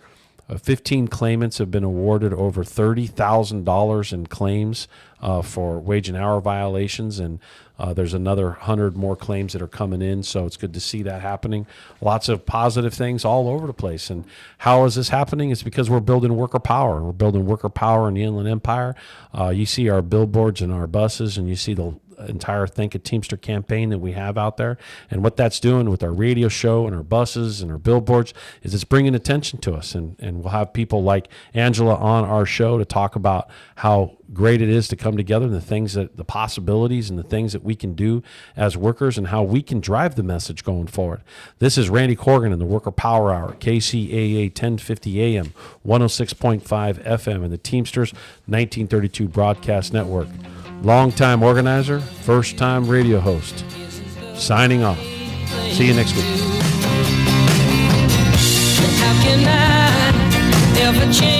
15 claimants have been awarded over $30,000 in claims for wage and hour violations, and there's another 100 more claims that are coming in, so it's good to see that happening. Lots of positive things all over the place. And how is this happening? It's because we're building worker power. We're building worker power in the Inland Empire. You see our billboards and our buses, and you see the entire Think a Teamster campaign that we have out there. And what that's doing with our radio show and our buses and our billboards is it's bringing attention to us. And we'll have people like Angela on our show to talk about how great it is to come together and the possibilities and the things that we can do as workers and how we can drive the message going forward. This is Randy Corrigan in the Worker Power Hour, KCAA 1050 AM, 106.5 FM, and the Teamsters 1932 Broadcast Network. Longtime organizer, first-time radio host. Signing off. See you next week. How can I ever change?